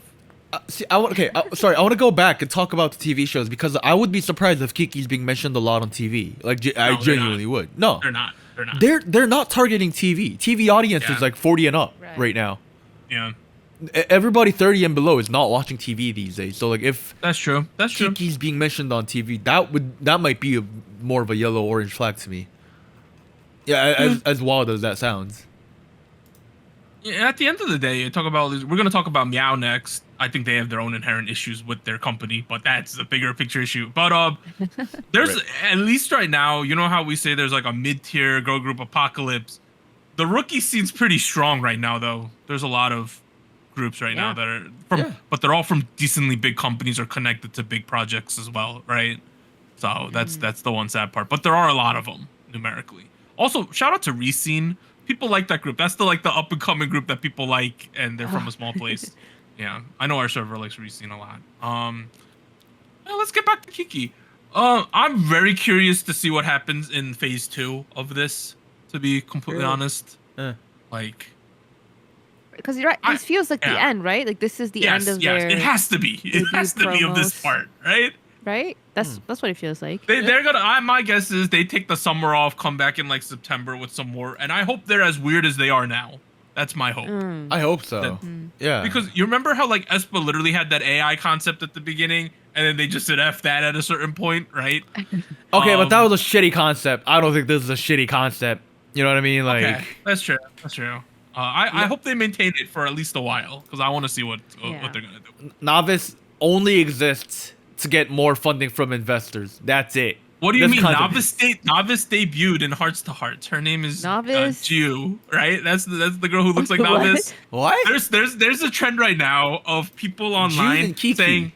[SPEAKER 2] See, I want to go back and talk about the TV shows, because I would be surprised if KiiKii's being mentioned a lot on TV. Like, I
[SPEAKER 1] they're
[SPEAKER 2] genuinely
[SPEAKER 1] not.
[SPEAKER 2] would. No,
[SPEAKER 1] They're not.
[SPEAKER 2] they're not targeting TV. TV audience
[SPEAKER 1] Yeah.
[SPEAKER 2] is like 40 and up
[SPEAKER 3] Right.
[SPEAKER 2] right now.
[SPEAKER 1] Yeah,
[SPEAKER 2] Everybody 30 and below is not watching TV these days. So like, if
[SPEAKER 1] that's true. That's true.
[SPEAKER 2] KiiKii's being mentioned on TV, that might be more of a yellow orange flag to me. Yeah, as wild as that sounds.
[SPEAKER 1] Yeah, at the end of the day, we're gonna talk about Meow next. I think they have their own inherent issues with their company, but that's a bigger picture issue. But there's at least right now, you know how we say there's like a mid-tier girl group apocalypse. The rookie scene's pretty strong right now, though. There's a lot of groups right now that are but they're all from decently big companies or connected to big projects as well, right? So that's the one sad part. But there are a lot of them numerically. Also, shout out to Rescene. People like that group. That's the up and coming group that people like, and they're from a small place. Yeah, I know our server likes Rescene a lot. Well, let's get back to KiiKiii. I'm very curious to see what happens in phase 2 of this. To be completely honest, like,
[SPEAKER 3] because you're right. This feels like the end, right? Like this is the end of their.
[SPEAKER 1] It has to be. It has to be of this
[SPEAKER 3] promos.
[SPEAKER 1] part, right?
[SPEAKER 3] Right. That's what it feels like.
[SPEAKER 1] They're gonna. My guess is they take the summer off, come back in like September with some more, and I hope they're as weird as they are now. That's my hope.
[SPEAKER 2] I hope so. Yeah.
[SPEAKER 1] Because you remember how like Espa literally had that AI concept at the beginning, and then they just said F that at a certain point, right?
[SPEAKER 2] Okay, but that was a shitty concept. I don't think this is a shitty concept. You know what I mean? Like,
[SPEAKER 1] Okay, that's true. That's true. I hope they maintain it for at least a while, because I want to see what they're gonna do.
[SPEAKER 2] Novice only exists to get more funding from investors. That's it.
[SPEAKER 1] What do you
[SPEAKER 2] That's
[SPEAKER 1] mean?
[SPEAKER 2] concept.
[SPEAKER 1] Novice debuted in Hearts to Hearts. Her name is
[SPEAKER 3] Novice?
[SPEAKER 1] Ju, right? That's the girl who looks like
[SPEAKER 3] What?
[SPEAKER 1] Novice.
[SPEAKER 2] What?
[SPEAKER 1] There's a trend right now of people online
[SPEAKER 2] and KiiKiii.
[SPEAKER 1] saying,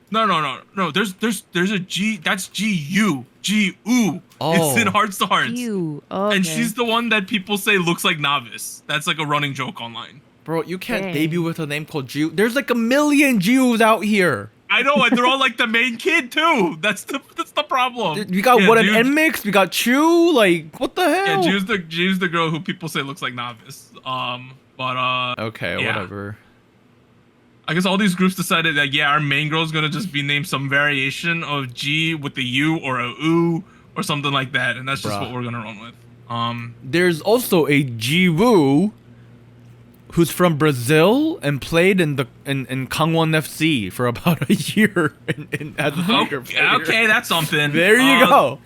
[SPEAKER 1] No. There's a G. That's Gu. Gu.
[SPEAKER 2] Oh.
[SPEAKER 1] It's in Hearts to Hearts.
[SPEAKER 3] You. Okay.
[SPEAKER 1] And she's the one that people say looks like Novice. That's like a running joke online.
[SPEAKER 2] Bro, you can't
[SPEAKER 3] Dang.
[SPEAKER 2] debut with a name called Jew. There's like a million Jews out here.
[SPEAKER 1] I know, and they're all like the main kid too. That's the problem.
[SPEAKER 2] We got
[SPEAKER 1] Yeah,
[SPEAKER 2] what, an
[SPEAKER 1] Jew-
[SPEAKER 2] N-Mix? We got Chew? Like, what the hell?
[SPEAKER 1] Yeah, Ju's the girl who people say looks like Novice.
[SPEAKER 2] Okay,
[SPEAKER 1] yeah.
[SPEAKER 2] whatever.
[SPEAKER 1] I guess all these groups decided that our main girl's gonna just be named some variation of G with the U or a U or something like that, and that's just
[SPEAKER 2] Bruh.
[SPEAKER 1] what we're gonna run with.
[SPEAKER 2] There's also a Jiwoo who's from Brazil and played in Gangwon FC for about a year as a soccer player.
[SPEAKER 1] Okay, that's something.
[SPEAKER 2] There you go.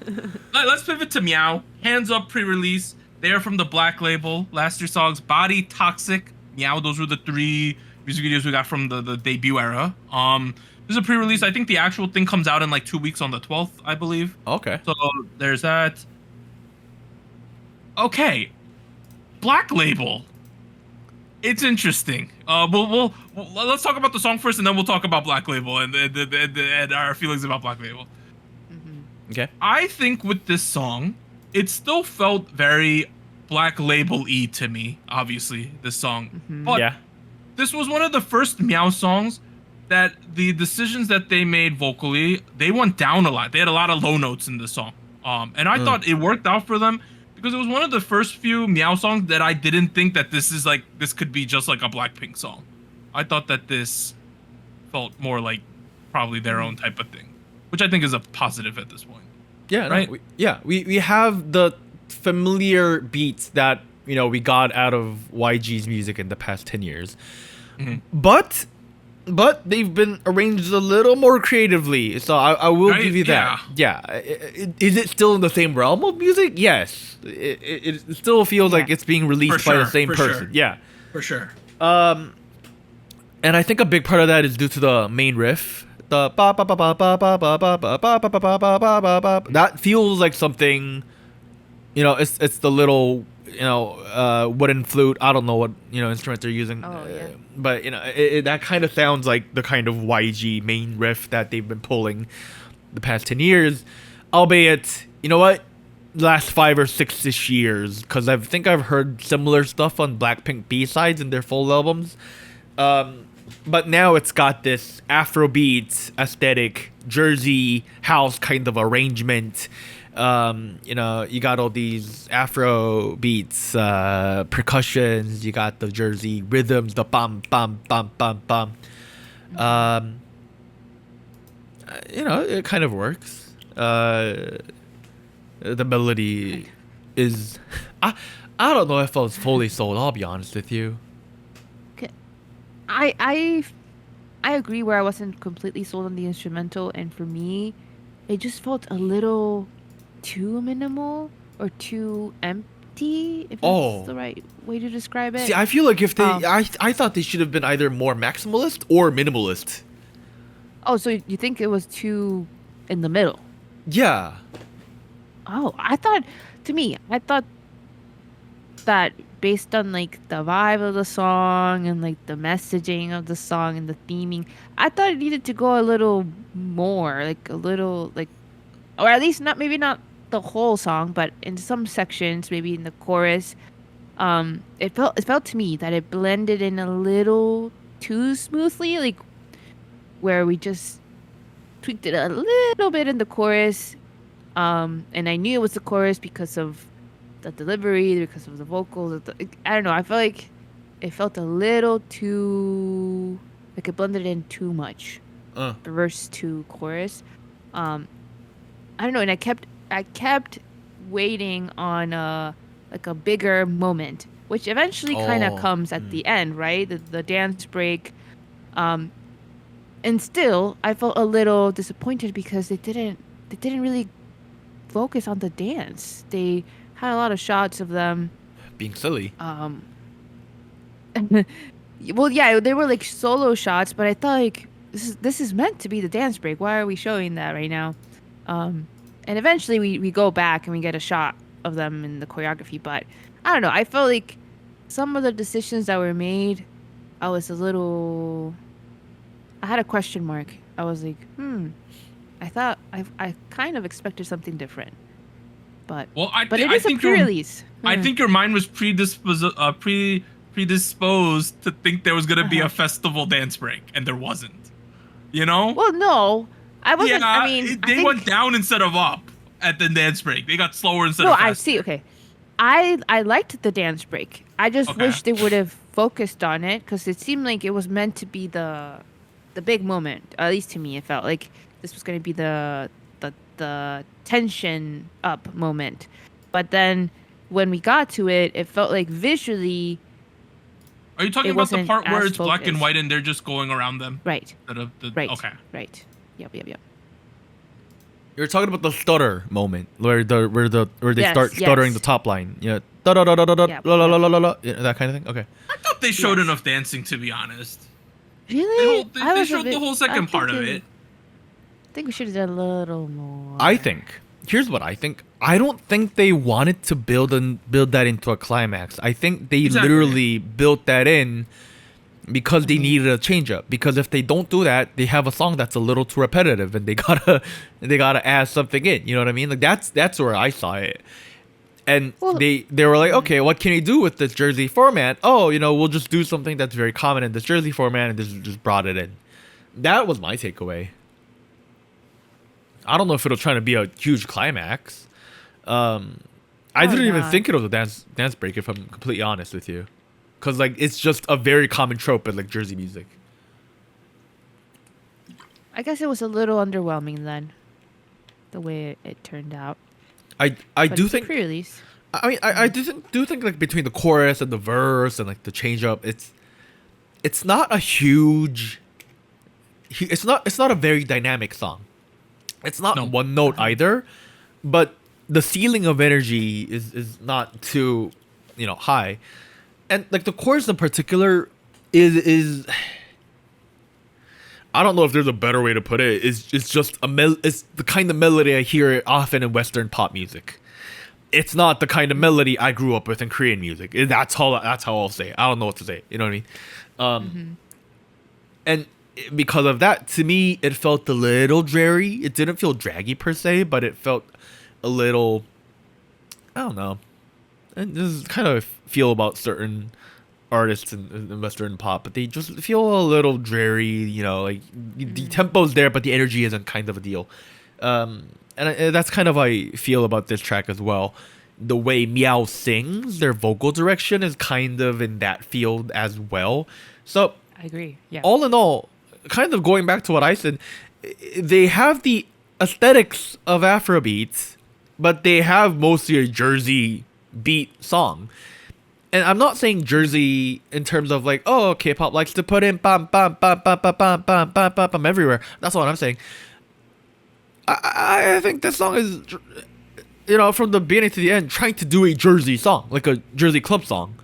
[SPEAKER 1] Let's pivot to Meow. Hands Up pre-release. They are from the Black label. Last year's songs, Body, Toxic, Meow. Those were the 3 music videos we got from the debut era. This is a pre-release. I think the actual thing comes out in like 2 weeks on the 12th, I believe.
[SPEAKER 2] Okay.
[SPEAKER 1] So there's that. Okay, Black label. It's interesting. We'll let's talk about the song first, and then we'll talk about Black label and our feelings about Black label.
[SPEAKER 2] Okay.
[SPEAKER 1] I think with this song, it still felt very Black label-y to me. Obviously, this song, but
[SPEAKER 2] Yeah.
[SPEAKER 1] this was one of the first Meow songs that the decisions that they made vocally, they went down a lot. They had a lot of low notes in this song, and I thought it worked out for them. Because it was one of the first few Meow songs that I didn't think that this could be just like a Blackpink song. I thought that this felt more like probably their own type of thing, which I think is a positive at this point.
[SPEAKER 2] Yeah,
[SPEAKER 1] right?
[SPEAKER 2] We have the familiar beats that, you know, we got out of YG's music in the past 10 years. But they've been arranged a little more creatively, so I will
[SPEAKER 1] Right?
[SPEAKER 2] give you that. Yeah. Is it still in the same realm of music? Yes. It still feels like it's being released by the same person. Yeah.
[SPEAKER 1] For sure.
[SPEAKER 2] And I think a big part of that is due to the main riff. The ba ba ba ba ba ba ba ba ba ba ba ba ba ba ba ba ba. That feels like something, you know, it's the little, you know, wooden flute. I don't know what, you know, instrument they're using.
[SPEAKER 3] Oh, yeah.
[SPEAKER 2] But, you know, that kind of sounds like the kind of YG main riff that they've been pulling the past 10 years. Albeit, you know what? Last 5 or 6-ish years. Because I think I've heard similar stuff on Blackpink B-sides in their full albums. But now it's got this Afrobeat aesthetic, Jersey house kind of arrangement. You know, you got all these Afro beats, percussions, you got the Jersey rhythms, the bam, bam, bam, bam, bam. You know, it kind of works. The melody is... I don't know if I was fully sold, I'll be honest with you.
[SPEAKER 3] I agree where I wasn't completely sold on the instrumental, and for me, it just felt a little too minimal or too empty, if that's the right way to describe it.
[SPEAKER 2] See, I feel like if they... I thought they should have been either more maximalist or minimalist.
[SPEAKER 3] Oh, so you think it was too in the middle?
[SPEAKER 2] Yeah.
[SPEAKER 3] Oh, I thought that based on like the vibe of the song and like the messaging of the song and the theming, I thought it needed to go a little more, like a little like, or at least maybe not the whole song, but in some sections, maybe in the chorus, it felt to me that it blended in a little too smoothly, like where we just tweaked it a little bit in the chorus, and I knew it was the chorus because of the delivery, because of the vocals. I don't know. I felt like it felt a little too, like it blended in too much. The verse to chorus. I don't know, and I kept waiting on like a bigger moment, which eventually kind of comes at the end, right? The dance break. And still, I felt a little disappointed because they didn't really focus on the dance. They had a lot of shots of them
[SPEAKER 2] Being silly.
[SPEAKER 3] Well, yeah, they were like solo shots, but I thought like this is meant to be the dance break. Why are we showing that right now? And eventually we go back and we get a shot of them in the choreography, but I don't know. I felt like some of the decisions that were made, I was a little I had a question mark. I was like, I thought I kind of expected something different, but
[SPEAKER 1] Well,
[SPEAKER 3] but it is a pre-release.
[SPEAKER 1] I think your mind was predisposed to think there was gonna be a festival dance break, and there wasn't. You know?
[SPEAKER 3] Well, no, I wasn't.
[SPEAKER 1] Yeah,
[SPEAKER 3] I mean,
[SPEAKER 1] they went down instead of up at the dance break. They got slower instead
[SPEAKER 3] No,
[SPEAKER 1] of faster.
[SPEAKER 3] I see. Okay, I liked the dance break. I just
[SPEAKER 1] Okay.
[SPEAKER 3] wish they would have focused on it because it seemed like it was meant to be the big moment. At least to me, it felt like this was going to be the tension up moment. But then when we got to it, it felt like visually
[SPEAKER 1] Are you talking
[SPEAKER 3] it
[SPEAKER 1] about the
[SPEAKER 3] wasn't
[SPEAKER 1] part where
[SPEAKER 3] as
[SPEAKER 1] it's black and
[SPEAKER 3] focused.
[SPEAKER 1] white and they're just going around them?
[SPEAKER 3] right,
[SPEAKER 1] Instead of the,
[SPEAKER 3] right,
[SPEAKER 1] Okay.
[SPEAKER 3] right. Yep.
[SPEAKER 2] You're talking about the stutter moment where they
[SPEAKER 3] Yes,
[SPEAKER 2] start stuttering
[SPEAKER 3] yes.
[SPEAKER 2] the top line. Yeah. Da da da da da da
[SPEAKER 3] Yep,
[SPEAKER 2] la la la
[SPEAKER 3] yep.
[SPEAKER 2] la la. Yeah, that kind of thing. Okay.
[SPEAKER 1] I thought they showed
[SPEAKER 3] Yes.
[SPEAKER 1] enough dancing, to be honest.
[SPEAKER 3] Really?
[SPEAKER 1] They showed the whole second part of it.
[SPEAKER 3] I think we should have done a little more.
[SPEAKER 2] I think. Here's what I think. I don't think they wanted to build that into a climax. I think they
[SPEAKER 1] Exactly.
[SPEAKER 2] literally built that in because they needed a change up. Because if they don't do that, they have a song that's a little too repetitive, and they gotta add something in. You know what I mean? Like that's where I saw it. And
[SPEAKER 3] Well-
[SPEAKER 2] they were like, okay, what can you do with this Jersey format? Oh, we'll just do something that's very common in this Jersey format, and just brought it in. That was my takeaway. I don't know if it'll try to be a huge climax. I didn't even
[SPEAKER 3] not.
[SPEAKER 2] think it was a dance break, if I'm completely honest with you, because like it's just a very common trope in like Jersey music.
[SPEAKER 3] I guess it was a little underwhelming then, the way it turned out.
[SPEAKER 2] I
[SPEAKER 3] But
[SPEAKER 2] do
[SPEAKER 3] it's a
[SPEAKER 2] think.
[SPEAKER 3] pre-release.
[SPEAKER 2] I mean, I do think like between the chorus and the verse and like the change up, it's not a huge. It's not a very dynamic song. It's not
[SPEAKER 1] No.
[SPEAKER 2] one note either, but the ceiling of energy is not too, high, and like the chorus in particular is I don't know if there's a better way to put it. It's just it's the kind of melody I hear often in Western pop music. It's not the kind of melody I grew up with in Korean music. That's how I'll say it. I don't know what to say. You know what I mean? And because of that, to me, it felt a little dreary. It didn't feel draggy per se, but it felt a little, I don't know. And this is kind of feel about certain artists in Western pop, but they just feel a little dreary. Like the tempo's there, but the energy isn't kind of a deal. And that's kind of how I feel about this track as well. The way Meow sings, their vocal direction is kind of in that field as well. So
[SPEAKER 3] I agree. Yeah.
[SPEAKER 2] all in all, kind of going back to what I said, they have the aesthetics of Afrobeats, but they have mostly a Jersey beat song. And I'm not saying Jersey in terms of like, oh, K-pop likes to put in bam bam bam bam bam bam bam bam bam bam everywhere. That's not what I'm saying. I think this song is, from the beginning to the end, trying to do a Jersey song, like a Jersey club song.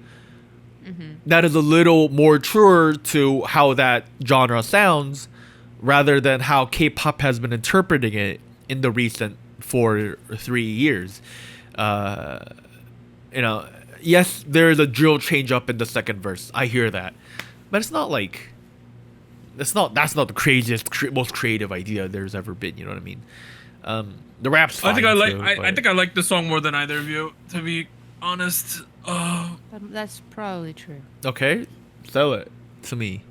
[SPEAKER 2] That is a little more truer to how that genre sounds, rather than how K-pop has been interpreting it in the recent 4 or 3 years. Yes, there is a drill change up in the second verse. I hear that, but it's not like that's not the craziest, most creative idea there's ever been. You know what I mean? The rap's fine.
[SPEAKER 1] I think I like.
[SPEAKER 2] too,
[SPEAKER 1] I
[SPEAKER 2] but-
[SPEAKER 1] think I like the song more than either of you. To be honest.
[SPEAKER 3] That's probably true.
[SPEAKER 2] Okay, sell it to me.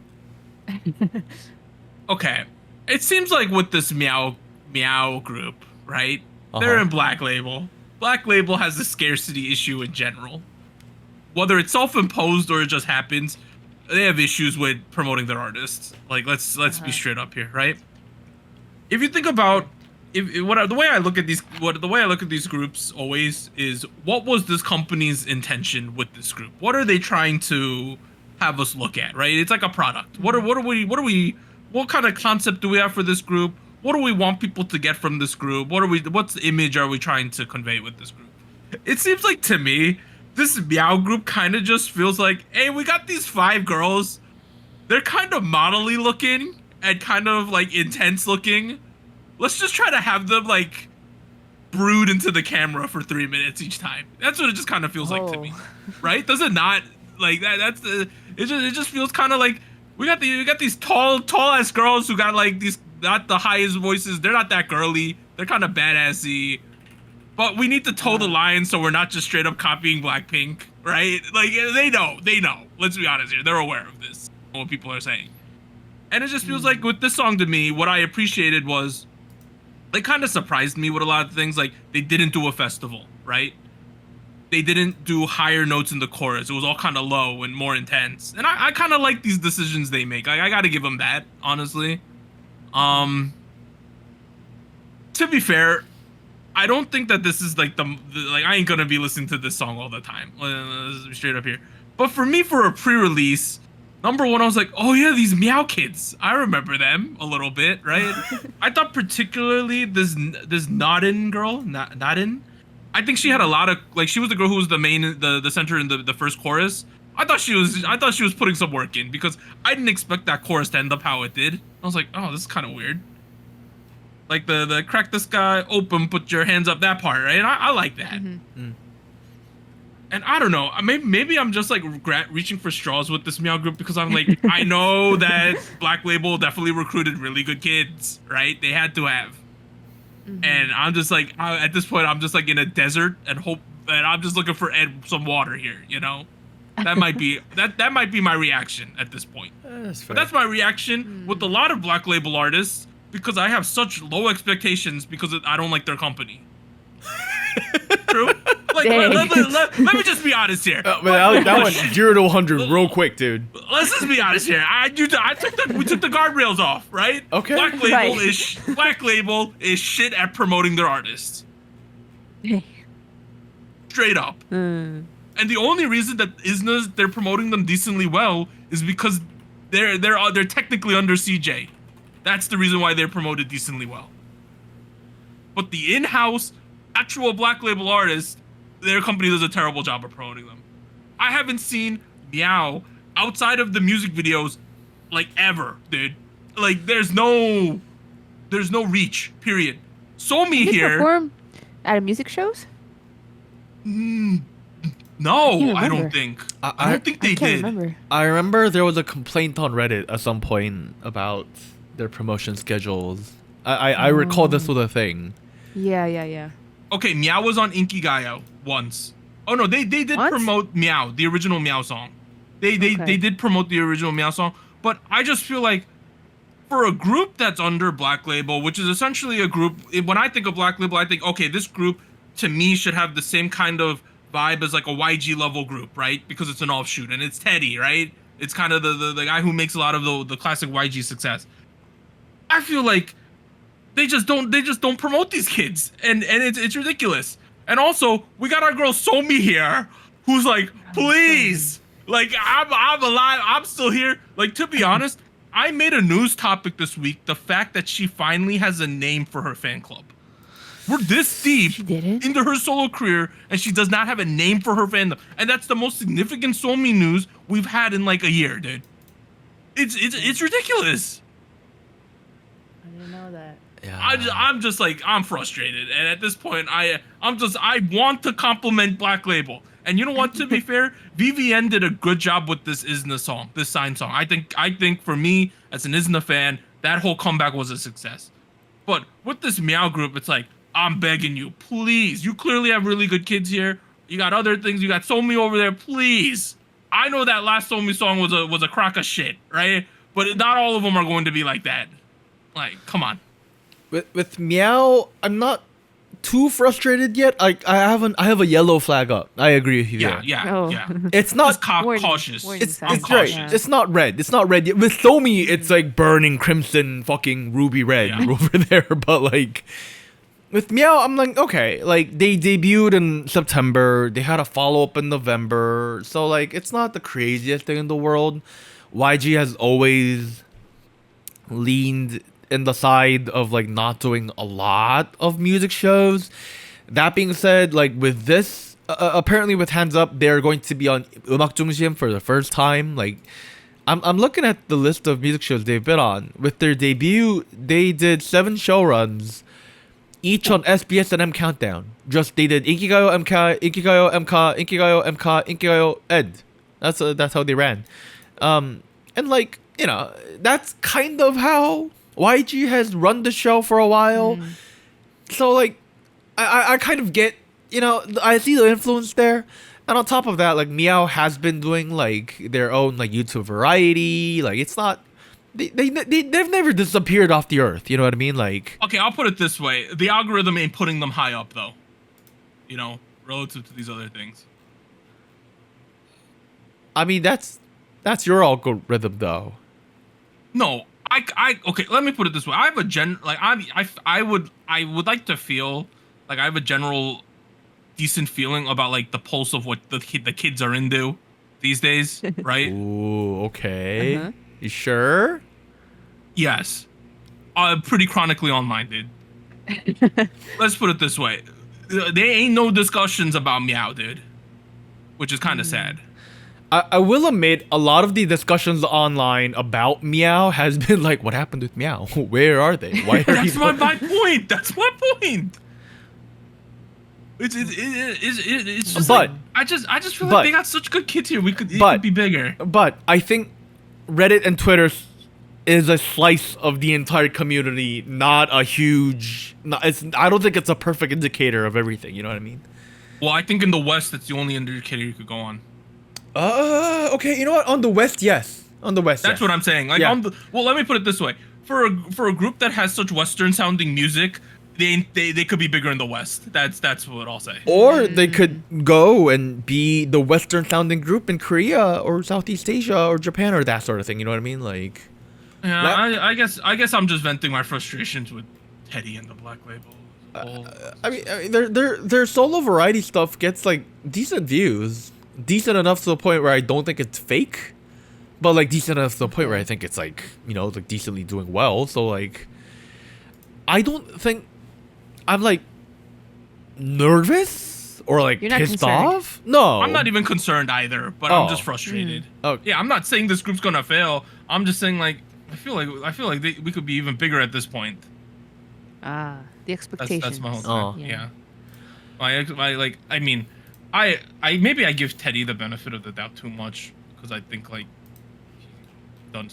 [SPEAKER 1] Okay. It seems like with this Meow group, right? They're
[SPEAKER 2] Uh-huh.
[SPEAKER 1] in Black Label. Black Label has a scarcity issue in general. Whether it's self-imposed or it just happens, they have issues with promoting their artists. Like let's be straight up here, right? If you think about the way I look at these groups always is, what was this company's intention with this group? What are they trying to have us look at, right? It's like a product. What kind of concept do we have for this group? What do we want people to get from this group? What's image are we trying to convey with this group? It seems like to me, this Meow group kind of just feels like, hey, we got these 5 girls. They're kind of model-y looking and kind of like intense looking. Let's just try to have them like brood into the camera for 3 minutes each time. That's what it just kind of feels like to me, right? Does it not? Like that? It just feels kind of like We got these tall ass girls who got like these not the highest voices. They're not that girly. They're kind of badassy. But we need to toe the line so we're not just straight up copying Blackpink, right? Like they know. Let's be honest here. They're aware of this. What people are saying. And it just feels like with this song to me, what I appreciated was they kind of surprised me with a lot of things. Like they didn't do a festival, right? They didn't do higher notes in the chorus. It was all kind of low and more intense. And I kind of like these decisions they make. Like, I got to give them that, honestly. To be fair, I don't think that this is like like I ain't gonna be listening to this song all the time. Let's be straight up here. But for me, for a pre-release, number one, I was like, oh yeah, these Meow Kids. I remember them a little bit, right? I thought particularly this Nadin girl, Nadin. I think she had a lot of like she was the girl who was the main the center in the first chorus. I thought she was putting some work in because I didn't expect that chorus to end up how it did. I was like, oh, this is kind of weird. Like the crack the sky open, put your hands up, that part, right? And I like that. Mm-hmm. And I don't know, maybe I'm just like reaching for straws with this Meow group because I'm like, I know that Black Label definitely recruited really good kids, right? They had to have. Mm-hmm. And I'm just like, at this point, I'm just like in a desert and I'm just looking for some water here, you know? That might be that might be my reaction at this point. But that's my reaction with a lot of Black Label artists because I have such low expectations because I don't like their company. True? Like, let me just be honest here.
[SPEAKER 2] That went 0 to 100 real quick, dude.
[SPEAKER 1] Let's just be honest here. We took the guardrails off, right?
[SPEAKER 2] Okay.
[SPEAKER 1] Black Label is shit at promoting their artists. Straight up. And the only reason that they're promoting them decently well is because they're technically under CJ. That's the reason why they're promoted decently well. But the in-house actual Black Label artists, their company does a terrible job of promoting them. I haven't seen Meow outside of the music videos like ever, dude. Like there's no reach, period. Somi
[SPEAKER 3] Did
[SPEAKER 1] here
[SPEAKER 3] perform at music shows?
[SPEAKER 1] No, I don't think. I don't think they did.
[SPEAKER 3] Remember.
[SPEAKER 2] I remember there was a complaint on Reddit at some point about their promotion schedules. I recall this was a thing.
[SPEAKER 3] Yeah.
[SPEAKER 1] Okay, Meow was on Inkigayo once. Oh no, they did promote Meow, the original Meow song. They did promote the original Meow song, but I just feel like for a group that's under Black Label, which is essentially a group, when I think of Black Label, I think, okay, this group to me should have the same kind of vibe as like a YG level group, right? Because it's an offshoot and it's Teddy, right? It's kind of the guy who makes a lot of the classic YG success. I feel like they just don't promote these kids, and it's ridiculous. And also, we got our girl Somi here, who's like, please, like I'm alive, I'm still here. Like, to be honest, I made a news topic this week, the fact that she finally has a name for her fan club. We're this deep into her solo career, and she does not have a name for her fandom, and that's the most significant Somi news we've had in like a year, dude. It's ridiculous.
[SPEAKER 3] I didn't know that.
[SPEAKER 2] Yeah.
[SPEAKER 1] I'm just like, I'm frustrated, and at this point, I want to compliment Black Label. And you know what? To be fair, VVN did a good job with this Isna song, this Sign song. I think for me, as an Isna fan, that whole comeback was a success. But with this Meow group, it's like, I'm begging you, please. You clearly have really good kids here. You got other things. You got Somi over there. Please. I know that last Somi song was a crock of shit, right? But not all of them are going to be like that. Like, come on.
[SPEAKER 2] With Meow, I'm not too frustrated yet. I have a yellow flag up. I agree with you.
[SPEAKER 1] Yeah.
[SPEAKER 2] It's not
[SPEAKER 1] cautious.
[SPEAKER 2] It's
[SPEAKER 1] cautious.
[SPEAKER 2] right. It's not red. It's not red yet. With Somi, it's like burning crimson, fucking ruby red over there. But like, with Meow, I'm like, okay. Like, they debuted in September. They had a follow up in November. So like, it's not the craziest thing in the world. YG has always leaned in the side of like not doing a lot of music shows. That being said, like with this, apparently with Hands Up, they're going to be on 음악 중심 for the first time. Like, I'm looking at the list of music shows they've been on. With their debut, they did 7 show runs, each on SBS and M Countdown. They did Inkigayo MK, Inkigayo MK, Inkigayo MK, Inkigayo Ed. That's how they ran. And like, you know, that's kind of how YG has run the show for a while. So like, I kind of get, you know, I see the influence there. And on top of that, like Meow has been doing like their own like YouTube variety. Like it's not, they've never disappeared off the earth. You know what I mean? Like,
[SPEAKER 1] Okay, I'll put it this way: the algorithm ain't putting them high up, though. You know, relative to these other things.
[SPEAKER 2] I mean, that's your algorithm though.
[SPEAKER 1] No, okay. Let me put it this way: I have a I would like to feel like I have a general decent feeling about like the pulse of what the kids are into these days, right?
[SPEAKER 2] Ooh, okay. You sure?
[SPEAKER 1] Yes. Pretty chronically online, dude. Let's put it this way: there ain't no discussions about Meow, dude, which is kind of sad.
[SPEAKER 2] I will admit, a lot of the discussions online about Meow has been like, what happened with Meow? Where are they? Why are
[SPEAKER 1] That's
[SPEAKER 2] you...
[SPEAKER 1] my point. That's my point. It's just
[SPEAKER 2] But-
[SPEAKER 1] like, I just feel
[SPEAKER 2] but-
[SPEAKER 1] like they got such good kids here. It could be bigger.
[SPEAKER 2] But I think Reddit and Twitter is a slice of the entire community, not a huge... I don't think it's a perfect indicator of everything, you know what I mean?
[SPEAKER 1] Well, I think in the West, that's the only indicator you could go on.
[SPEAKER 2] Okay, you know what? On the West, yes. On the West,
[SPEAKER 1] That's
[SPEAKER 2] yes.
[SPEAKER 1] what I'm saying. Like,
[SPEAKER 2] Yeah.
[SPEAKER 1] well, let me put it this way: for a group that has such Western sounding music, they could be bigger in the West. That's what I'll say.
[SPEAKER 2] Or they could go and be the Western sounding group in Korea or Southeast Asia or Japan or that sort of thing. You know what I mean? Like,
[SPEAKER 1] Yeah, I guess I'm just venting my frustrations with Teddy and the Black Label.
[SPEAKER 2] I mean, their solo variety stuff gets like decent views, decent enough to the point where I don't think it's fake, but like decent enough to the point where I think it's like, you know, like decently doing well. So like, I don't think I'm like nervous or like
[SPEAKER 3] You're not
[SPEAKER 2] pissed
[SPEAKER 3] concerned.
[SPEAKER 2] off. No,
[SPEAKER 1] I'm not even concerned either, but
[SPEAKER 2] Oh.
[SPEAKER 1] I'm just frustrated.
[SPEAKER 2] Oh.
[SPEAKER 1] Yeah, I'm not saying this group's gonna fail. I'm just saying like I feel like we could be even bigger at this point.
[SPEAKER 3] The expectations.
[SPEAKER 1] That's my whole thing.
[SPEAKER 2] Oh.
[SPEAKER 1] Yeah. I mean, I maybe I give Teddy the benefit of the doubt too much because I think like he's been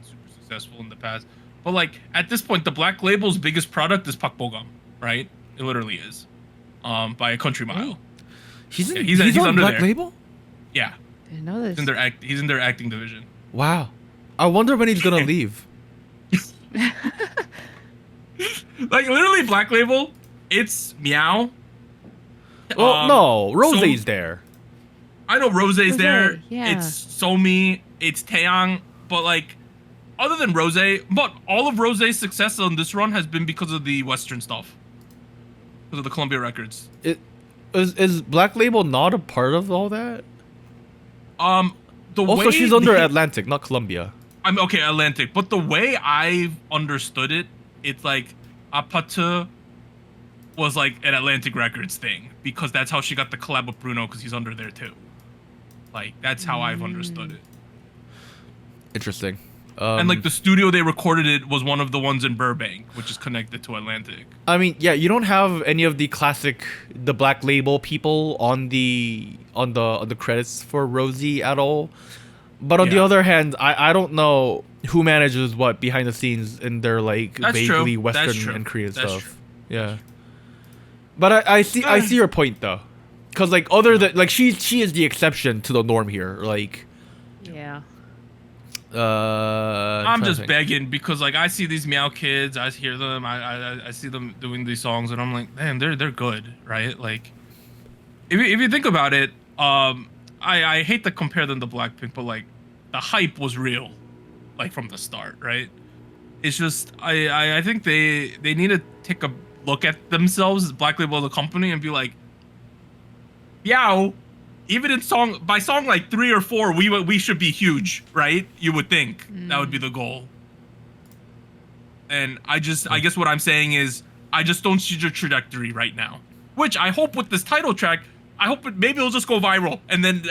[SPEAKER 1] super successful in the past. But like at this point, the Black Label's biggest product is Pakbogam, right? It literally is, by a country mile.
[SPEAKER 2] He's
[SPEAKER 1] Yeah, he's
[SPEAKER 2] on
[SPEAKER 1] under
[SPEAKER 2] Black
[SPEAKER 1] there.
[SPEAKER 2] Label.
[SPEAKER 1] Yeah,
[SPEAKER 3] Didn't know this.
[SPEAKER 1] he's in their acting division.
[SPEAKER 2] Wow, I wonder when he's gonna leave.
[SPEAKER 1] Like literally, Black Label, it's Meow.
[SPEAKER 2] Well, no, Rose's
[SPEAKER 1] So-
[SPEAKER 2] there.
[SPEAKER 1] I know Rose's there.
[SPEAKER 3] yeah.
[SPEAKER 1] It's Somi. It's Taeyang. But like, other than Rose, but all of Rose's success on this run has been because of the Western stuff, because of the Columbia Records.
[SPEAKER 2] Is Black Label not a part of all that?
[SPEAKER 1] The
[SPEAKER 2] Also,
[SPEAKER 1] way
[SPEAKER 2] she's under
[SPEAKER 1] the-
[SPEAKER 2] Atlantic, not Columbia.
[SPEAKER 1] I'm okay, Atlantic. But the way I've understood it, it's like Apatu was like an Atlantic Records thing because that's how she got the collab with Bruno because he's under there too. Like that's how I've understood it.
[SPEAKER 2] Interesting.
[SPEAKER 1] And like the studio they recorded it was one of the ones in Burbank, which is connected to Atlantic.
[SPEAKER 2] I mean, yeah, you don't have any of the classic, the Black Label people on the credits for Rosie at all. But on the
[SPEAKER 1] Yeah.
[SPEAKER 2] other hand, I don't know who manages what behind the scenes in their like
[SPEAKER 1] That's
[SPEAKER 2] vaguely
[SPEAKER 1] true.
[SPEAKER 2] Western
[SPEAKER 1] That's true.
[SPEAKER 2] and Korean
[SPEAKER 1] That's
[SPEAKER 2] stuff.
[SPEAKER 1] true.
[SPEAKER 2] Yeah. But I see your point though, because like other than like she is the exception to the norm here. Like,
[SPEAKER 3] Yeah.
[SPEAKER 1] I'm
[SPEAKER 2] trying to
[SPEAKER 1] just
[SPEAKER 2] think.
[SPEAKER 1] begging because like I see these Meow kids, I hear them, I see them doing these songs, and I'm like, man, they're good, right? Like, if you think about it, I hate to compare them to Blackpink, but like the hype was real, like from the start, right? It's just I think they need to take a look at themselves, Black Label, the company, and be like, Meow. Even in song like 3 or 4, we should be huge, right? You would think that would be the goal. And I guess what I'm saying is I just don't see your trajectory right now. Which I hope with this title track, I hope maybe it'll just go viral and then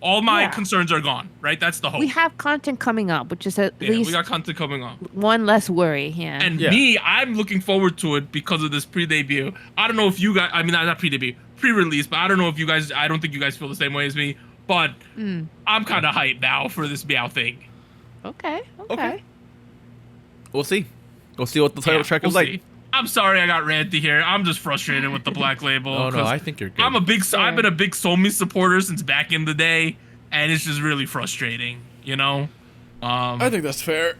[SPEAKER 1] all my
[SPEAKER 3] Yeah.
[SPEAKER 1] concerns are gone, right? That's the hope.
[SPEAKER 3] We have content coming up, which is at
[SPEAKER 1] Yeah,
[SPEAKER 3] least
[SPEAKER 1] we got content coming on.
[SPEAKER 3] one less worry. Yeah.
[SPEAKER 1] And
[SPEAKER 2] Yeah.
[SPEAKER 1] I'm looking forward to it because of this pre-debut. I don't know if you guys, I mean, not pre-debut, pre-release, but I don't know if you guys, I don't think you guys feel the same way as me, but I'm kind of hyped now for this Meow thing.
[SPEAKER 3] Okay.
[SPEAKER 2] Okay. We'll see. We'll see what the title track is like.
[SPEAKER 1] See. I'm sorry I got ranty here. I'm just frustrated with the Black Label.
[SPEAKER 2] Oh no, I think you're good.
[SPEAKER 1] I've been a big Somi supporter since back in the day, and it's just really frustrating, you know?
[SPEAKER 2] I think that's fair.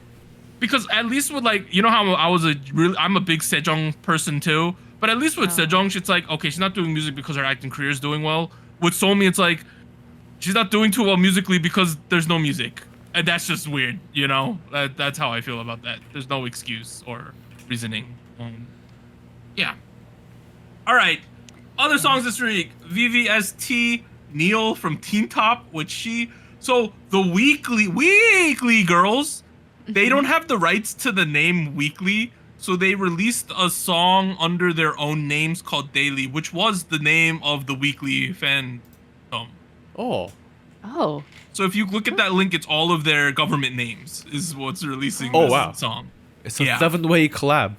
[SPEAKER 1] Because at least with like, you know how I'm a big Sejong person too, but at least with Sejong, it's like, okay, she's not doing music because her acting career is doing well. With Somi, it's like, she's not doing too well musically because there's no music. And that's just weird, you know? That's how I feel about that. There's no excuse or reasoning. Yeah. All right. Other songs this week. VVST Neil from Teen Top, so the Weekly girls, they don't have the rights to the name Weekly, so they released a song under their own names called Daily, which was the name of the Weekly fandom.
[SPEAKER 2] Oh.
[SPEAKER 1] So if you look at that link, it's all of their government names is what's releasing this song.
[SPEAKER 2] It's a 7-way collab.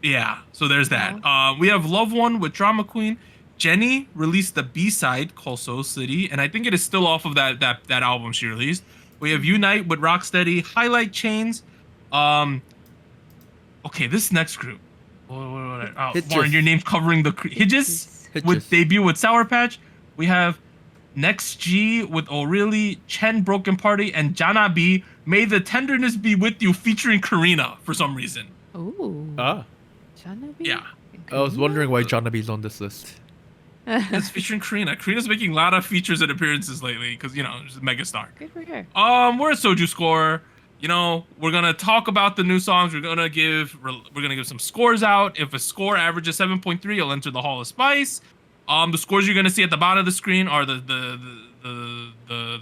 [SPEAKER 1] Yeah, so there's that. We have Love One with Drama Queen. Jenny released the B-side called Soul City, and I think it is still off of that album she released. We have Unite with Rocksteady, Highlight Chains. Okay, this next group. Warren, your name's covering the Hijis with debut with Sour Patch. We have Next G with O'Reilly, Chen Broken Party, and Jana B, May the Tenderness Be With You featuring Karina for some reason.
[SPEAKER 3] Ooh. Janabi?
[SPEAKER 1] Yeah.
[SPEAKER 2] I was wondering why Janabi's on this list.
[SPEAKER 1] It's featuring Karina. Karina's making a lot of features and appearances lately because, you know, she's a mega star.
[SPEAKER 3] Good for her.
[SPEAKER 1] We're at SojuScore. You know, we're gonna talk about the new songs. We're gonna give some scores out. If a score averages 7.3, you'll enter the Hall of Spice. The scores you're gonna see at the bottom of the screen are the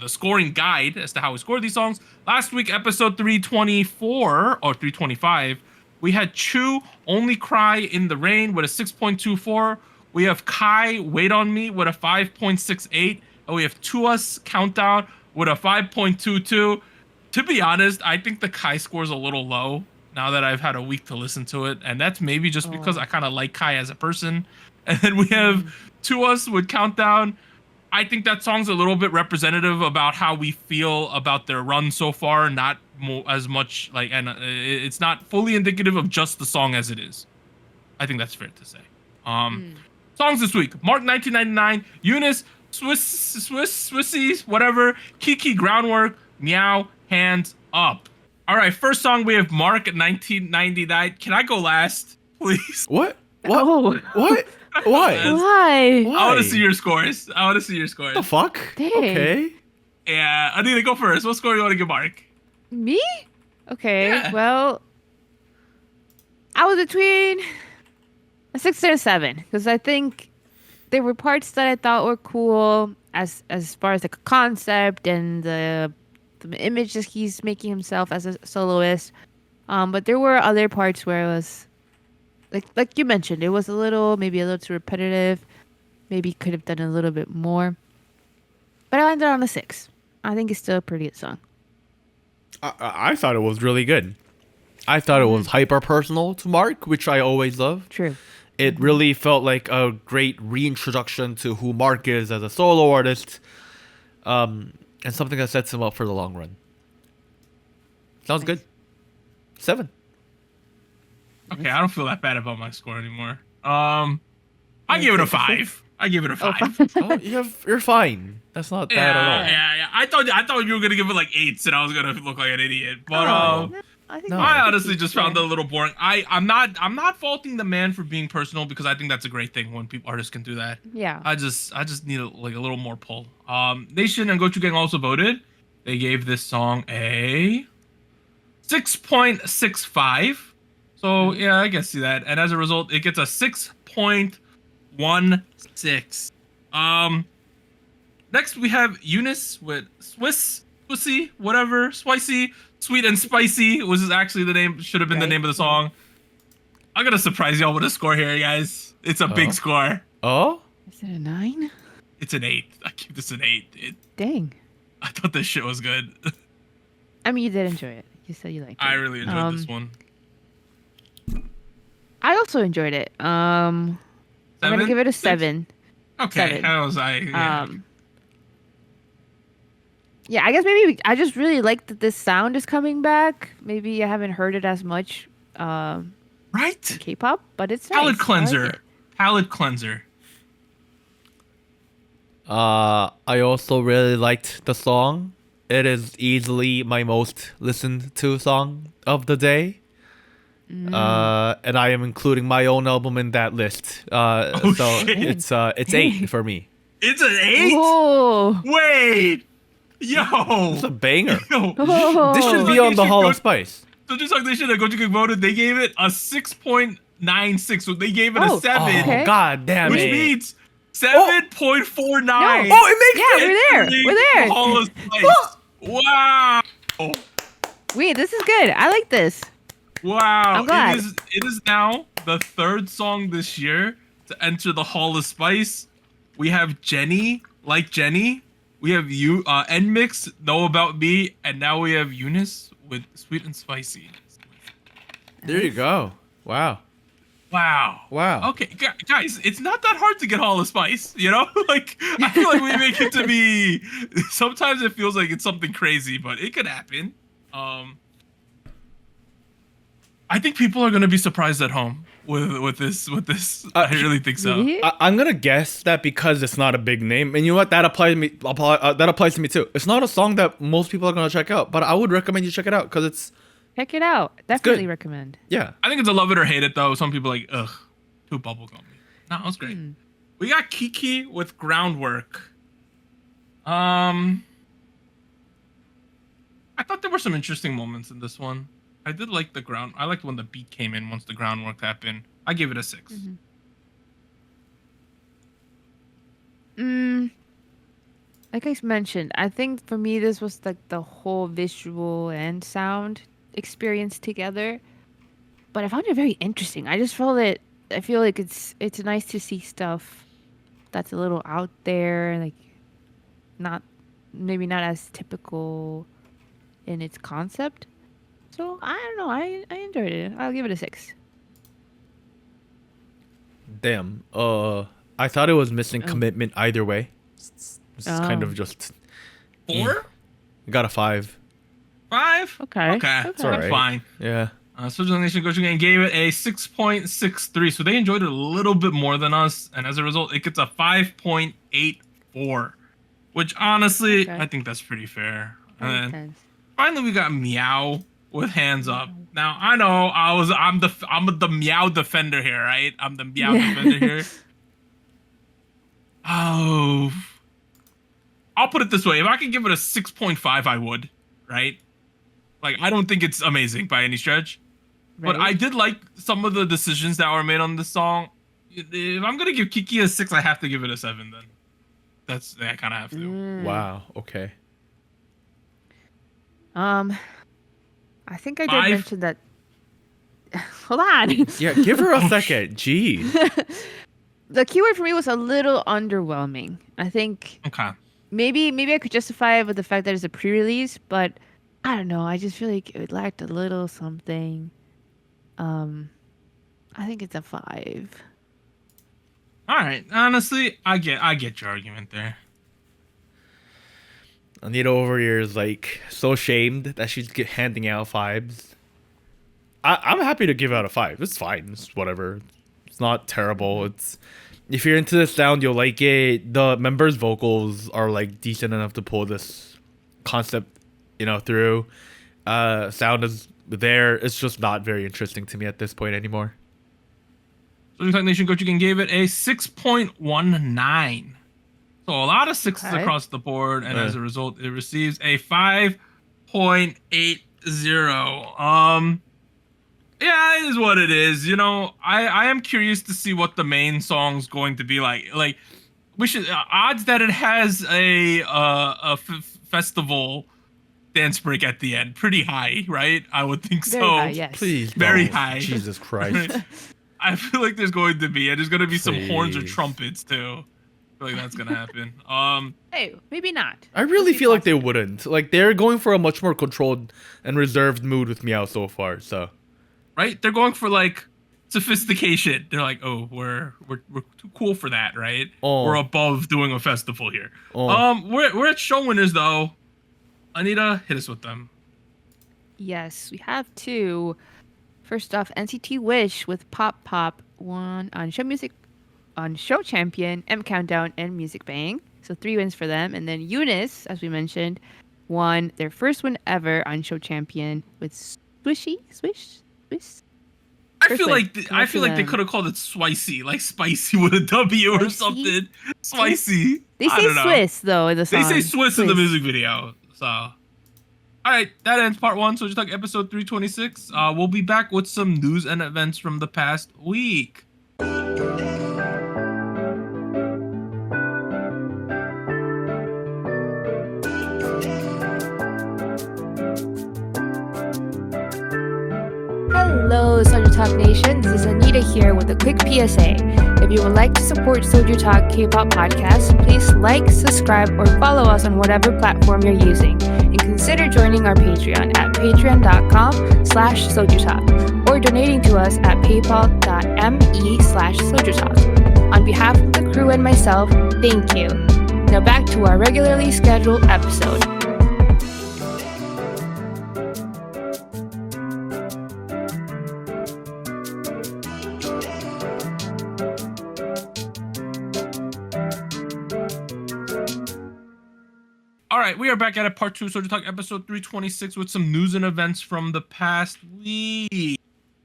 [SPEAKER 1] scoring guide as to how we score these songs. Last week, episode 324 or 325, we had Chu Only Cry in the Rain with a 6.24. We have Kai Wait on Me with a 5.68, and we have Tuas Countdown with a 5.22. To be honest, I think the Kai score is a little low now that I've had a week to listen to it, and that's maybe just because I kind of like Kai as a person. And then we have Tuas with Countdown. I think that song's a little bit representative about how we feel about their run so far, not as much like, and it's not fully indicative of just the song as it is. I think that's fair to say. Songs this week: Mark 1999, UNIS, Swicy, whatever, KiiiKiii, Groundwork, Meow, Hands Up. All right, first song we have Mark 1999. Can I go last, please?
[SPEAKER 2] What?
[SPEAKER 3] Oh.
[SPEAKER 2] What? Why?
[SPEAKER 3] Why?
[SPEAKER 1] I want to see your scores.
[SPEAKER 2] The fuck?
[SPEAKER 3] Dang.
[SPEAKER 2] Okay.
[SPEAKER 1] Yeah, I need to go first. What score do you want to give Mark?
[SPEAKER 3] Me? Okay.
[SPEAKER 1] Yeah.
[SPEAKER 3] Well, I was between a 6 and a 7 because I think there were parts that I thought were cool as far as the concept and the image that he's making himself as a soloist. But there were other parts where it was like you mentioned, it was maybe a little too repetitive. Maybe could have done a little bit more. But I landed on a 6. I think it's still a pretty good song.
[SPEAKER 2] I thought it was really good. I thought it was hyper personal to Mark, which I always love.
[SPEAKER 3] True.
[SPEAKER 2] It really felt like a great reintroduction to who Mark is as a solo artist, and something that sets him up for the long run. Sounds good. 7.
[SPEAKER 1] Okay, I don't feel that bad about my score anymore. I give it a 5. I give it a 5.
[SPEAKER 2] Oh, you're fine. That's not bad at all.
[SPEAKER 1] Yeah. I thought you were gonna give it like 8s, and I was gonna look like an idiot. But I honestly just found it a little boring. I'm not faulting the man for being personal because I think that's a great thing when artists can do that.
[SPEAKER 3] Yeah.
[SPEAKER 1] I just need a little more pull. Nation and Gochu Gang also voted. They gave this song a 6.65. So yeah, I can see that. And as a result, it gets a 6.16. Next we have UNIS with Swicy, whatever, Swicy, Sweet and Spicy, which is actually the name, should have been the name of the song. I'm gonna surprise y'all with a score here, guys. It's a big score.
[SPEAKER 2] Oh?
[SPEAKER 3] Is it a 9?
[SPEAKER 1] It's an 8. I give this an 8.
[SPEAKER 3] Dang.
[SPEAKER 1] I thought this shit was good.
[SPEAKER 3] I mean, you did enjoy it. You said you liked it.
[SPEAKER 1] I really enjoyed this one.
[SPEAKER 3] I also enjoyed it. I'm gonna give it a 7.
[SPEAKER 1] Okay,
[SPEAKER 3] 7.
[SPEAKER 1] how was I? Yeah.
[SPEAKER 3] Yeah, I guess maybe I just really like that this sound is coming back. Maybe I haven't heard it as much in
[SPEAKER 1] Right?
[SPEAKER 3] K-pop, but it's
[SPEAKER 1] Palate
[SPEAKER 3] nice. I like
[SPEAKER 1] cleanser.
[SPEAKER 3] it.
[SPEAKER 1] Palate cleanser.
[SPEAKER 2] I also really liked the song. It is easily my most listened to song of the day. And I am including my own album in that list.
[SPEAKER 1] Oh,
[SPEAKER 2] So
[SPEAKER 1] shit.
[SPEAKER 2] it's 8 for me.
[SPEAKER 1] It's an 8?
[SPEAKER 3] Oh.
[SPEAKER 1] Wait! Yo!
[SPEAKER 2] It's a banger.
[SPEAKER 1] Yo!
[SPEAKER 3] Oh.
[SPEAKER 2] This should be on the Hall of Spice.
[SPEAKER 1] SojuTalk Nation at Goju voted. They gave it a 6.96. So they gave it
[SPEAKER 3] Oh,
[SPEAKER 1] a 7.
[SPEAKER 3] okay.
[SPEAKER 2] Oh, god damn
[SPEAKER 1] Which
[SPEAKER 2] it.
[SPEAKER 1] means 7.49.
[SPEAKER 3] No.
[SPEAKER 2] Oh, it makes
[SPEAKER 3] Yeah,
[SPEAKER 2] it.
[SPEAKER 3] we're there.
[SPEAKER 1] Entering
[SPEAKER 3] We're
[SPEAKER 1] the
[SPEAKER 3] there.
[SPEAKER 1] Hall of Spice. Wow.
[SPEAKER 3] Wait, this is good. I like this.
[SPEAKER 1] Wow.
[SPEAKER 3] I'm glad.
[SPEAKER 1] It is now the 3rd song this year to enter the Hall of Spice. We have Jenny, like Jenny. We have you, NMix, Know About Me, and now we have UNIS with Sweet and Spicy.
[SPEAKER 2] There you go. Wow.
[SPEAKER 1] Wow.
[SPEAKER 2] Wow.
[SPEAKER 1] Okay, guys, it's not that hard to get Hall of Spice, you know? Like, I feel like we make it to be. Sometimes it feels like it's something crazy, but it could happen. I think people are gonna be surprised at home with this. I really think so.
[SPEAKER 3] Really?
[SPEAKER 2] I'm gonna guess that because it's not a big name, and you know what, that applies to me. That applies to me too. It's not a song that most people are gonna check out, but I would recommend you check it out because it's
[SPEAKER 3] Check it out. Definitely
[SPEAKER 2] good.
[SPEAKER 3] recommend.
[SPEAKER 2] yeah.
[SPEAKER 1] I think it's a love it or hate it though. Some people are like, ugh, too bubblegummy. No, it was great. We got KiiiKiii with Groundwork. I thought there were some interesting moments in this one. I did like I liked when the beat came in once the groundwork happened. I gave it a 6.
[SPEAKER 3] Like I mentioned, I think for me this was like the whole visual and sound experience together. But I found it very interesting. I just felt it. I feel like it's nice to see stuff that's a little out there, like maybe not as typical in its concept. So I don't know. I enjoyed it. I'll give it a 6.
[SPEAKER 2] Damn. I thought it was missing commitment either way. It's kind of just
[SPEAKER 1] 4?
[SPEAKER 2] got a 5.
[SPEAKER 1] 5?
[SPEAKER 3] Okay.
[SPEAKER 1] Okay.
[SPEAKER 3] It's
[SPEAKER 2] alright.
[SPEAKER 1] That's fine.
[SPEAKER 2] Yeah.
[SPEAKER 1] SojuTalk Nation Gochu Gang gave it a 6.63, so they enjoyed it a little bit more than us, and as a result, it gets a 5.84, which honestly,
[SPEAKER 3] Okay.
[SPEAKER 1] I think that's pretty fair.
[SPEAKER 3] That
[SPEAKER 1] And
[SPEAKER 3] makes
[SPEAKER 1] then
[SPEAKER 3] sense.
[SPEAKER 1] finally, we got Meow with Hands Up. Now I know I'm the Meow defender here, right? I'm the Meow defender here. Oh, I'll put it this way: if I could give it a 6.5, I would, right? Like, I don't think it's amazing by any stretch. But I
[SPEAKER 3] Right.
[SPEAKER 1] did like some of the decisions that were made on this song. If I'm gonna give KiiiKiii a 6, I have to give it a 7. Then I kind of have to.
[SPEAKER 2] Wow. Okay.
[SPEAKER 3] I think I did
[SPEAKER 1] 5?
[SPEAKER 3] mention that. Hold on.
[SPEAKER 2] Yeah. Give her a second. Gee.
[SPEAKER 3] The keyword for me was a little underwhelming. I think
[SPEAKER 1] Okay.
[SPEAKER 3] maybe I could justify it with the fact that it's a pre-release, but I don't know. I just feel like it lacked a little something. I think it's a 5.
[SPEAKER 1] All right. Honestly, I get your argument there.
[SPEAKER 2] Anita over here is like so shamed that she's handing out 5s. I'm happy to give out a 5. It's fine. It's whatever. It's not terrible. It's if you're into the sound, you'll like it. The members' vocals are like decent enough to pull this concept, through. Sound is there. It's just not very interesting to me at this point anymore.
[SPEAKER 1] SojuTalk Nation Gochu Gang gave it a 6.19. So a lot of 6s
[SPEAKER 3] Okay.
[SPEAKER 1] across the board, and as a result, it receives a 5.80. Yeah, it is what it is. I am curious to see what the main song's going to be like. Like, we should odds that it has a festival dance break at the end, pretty high, right? I would think
[SPEAKER 3] Very
[SPEAKER 1] so.
[SPEAKER 3] high, yes.
[SPEAKER 2] Please,
[SPEAKER 1] Very
[SPEAKER 2] don't.
[SPEAKER 1] high.
[SPEAKER 2] Jesus Christ.
[SPEAKER 1] I feel like there's going to be, and there's going to be some horns or
[SPEAKER 2] Please.
[SPEAKER 1] trumpets too. I feel like that's gonna happen.
[SPEAKER 3] Hey, maybe not.
[SPEAKER 2] I really feel like they wouldn't. Like they're going for a much more controlled and reserved mood with Meow so far. So
[SPEAKER 1] right? They're going for like sophistication. They're like, oh, we're too cool for that, right?
[SPEAKER 2] Oh.
[SPEAKER 1] We're above doing a festival here.
[SPEAKER 2] Oh.
[SPEAKER 1] We're at Show Winners though. Anita, hit us with them.
[SPEAKER 3] Yes, we have two. First off, NCT Wish with Pop Pop won on Show Champion, M Countdown, and Music Bang. So 3 wins for them. And then UNIS, as we mentioned, won their first win ever on Show Champion with Swish.
[SPEAKER 1] I
[SPEAKER 3] First
[SPEAKER 1] feel
[SPEAKER 3] win.
[SPEAKER 1] like I feel like they could have called it Swicy, like spicy with a W or
[SPEAKER 3] Swicy?
[SPEAKER 1] something. Swicy.
[SPEAKER 3] They
[SPEAKER 1] I
[SPEAKER 3] say
[SPEAKER 1] don't know.
[SPEAKER 3] Swiss though in the song.
[SPEAKER 1] They say Swiss in the music video. So, all right, that ends part 1. SojuTalk episode 326. We'll be back with some news and events from the past week.
[SPEAKER 3] Hello, SojuTalk Nation. This is Anita here with a quick PSA. If you would like to support SojuTalk Kpop Podcast, please like, subscribe, or follow us on whatever platform you're using. And consider joining our Patreon at patreon.com/SojuTalk or donating to us at paypal.me/SojuTalk. On behalf of the crew and myself, thank you. Now back to our regularly scheduled episode.
[SPEAKER 1] All right, we are back at it, part 2, SojuTalk episode 326 with some news and events from the past week.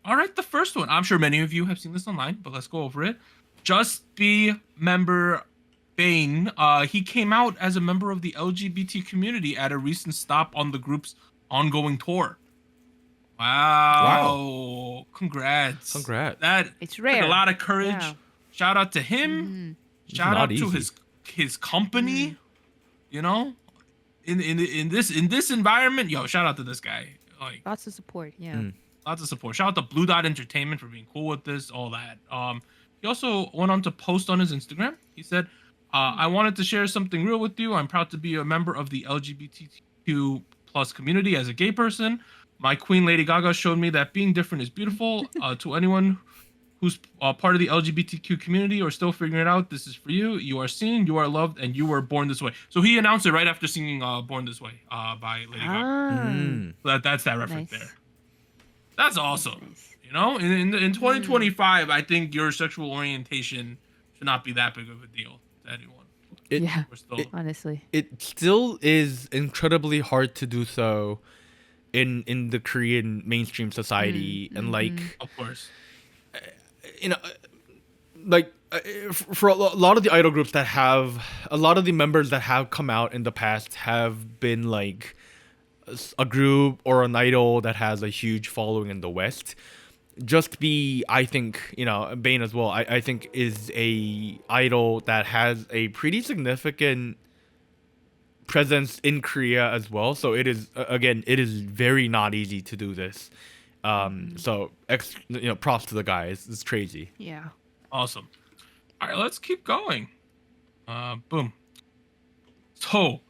[SPEAKER 1] All right, the first one. I'm sure many of you have seen this online, but let's go over it. Just Be member Bane, he came out as a member of the LGBT community at a recent stop on the group's ongoing tour. Wow. Congrats. That
[SPEAKER 3] It's
[SPEAKER 1] took
[SPEAKER 3] rare.
[SPEAKER 1] a lot of courage.
[SPEAKER 3] Yeah.
[SPEAKER 1] Shout out to him. Shout
[SPEAKER 2] not
[SPEAKER 1] out to
[SPEAKER 2] easy.
[SPEAKER 1] his company. You know, in this environment, yo, shout out to this guy. Like,
[SPEAKER 3] Lots of support, yeah.
[SPEAKER 1] lots of support. Shout out to Blue Dot Entertainment for being cool with this, all that. He also went on to post on his Instagram. He said, I wanted to share something real with you. I'm proud to be a member of the LGBTQ plus community as a gay person. My queen Lady Gaga showed me that being different is beautiful. To anyone who's part of the LGBTQ community or still figuring it out, this is for you. You are seen, you are loved, and you were born this way. So he announced it right after singing Born This Way by Lady Gaga. So that's that reference
[SPEAKER 3] Nice.
[SPEAKER 1] there. That's awesome.
[SPEAKER 3] Nice.
[SPEAKER 1] You know, in 2025, I think your sexual orientation should not be that big of a deal to anyone.
[SPEAKER 3] Yeah,
[SPEAKER 1] We're still,
[SPEAKER 3] honestly.
[SPEAKER 2] It still is incredibly hard to do so in the Korean mainstream society, and like,
[SPEAKER 1] of course.
[SPEAKER 2] you know, like for a lot of the idol groups that have a lot of the members that have come out in the past have been like a group or an idol that has a huge following in the West. Just Be, I think, you know, Bane as well, I think is a idol that has a pretty significant presence in Korea as well. So it is, again, it is very not easy to do this. So props to the guys. It's crazy.
[SPEAKER 3] Yeah.
[SPEAKER 1] Awesome. All right, let's keep going. Boom. So,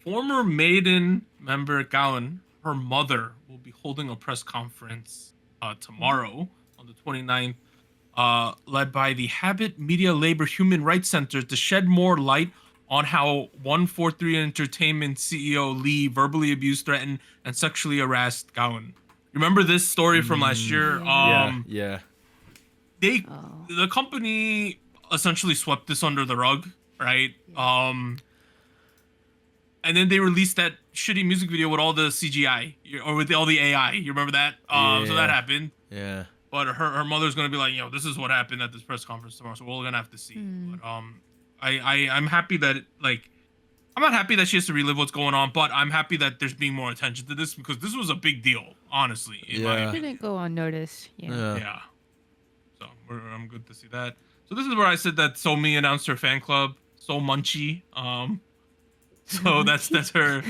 [SPEAKER 1] former Maiden member Gaon, her mother, will be holding a press conference tomorrow on the 29th, led by the Habit Media Labor Human Rights Center to shed more light on how 143 Entertainment CEO Lee verbally abused, threatened, and sexually harassed Gaon. Remember this story from last year?
[SPEAKER 2] Yeah.
[SPEAKER 1] The company essentially swept this under the rug, right? And then they released that shitty music video with all the CGI or with all the AI. You remember that? So that happened.
[SPEAKER 2] Yeah.
[SPEAKER 1] But her mother's gonna be like, this is what happened at this press conference tomorrow. So we're gonna have to see. But I'm happy that I'm not happy that she has to relive what's going on, but I'm happy that there's being more attention to this because this was a big deal, honestly. In my
[SPEAKER 2] Yeah.
[SPEAKER 1] opinion.
[SPEAKER 3] Didn't go unnoticed. Yeah.
[SPEAKER 1] Yeah. So I'm good to see that. So this is where I said that Somi announced her fan club, So Munchie. So that's her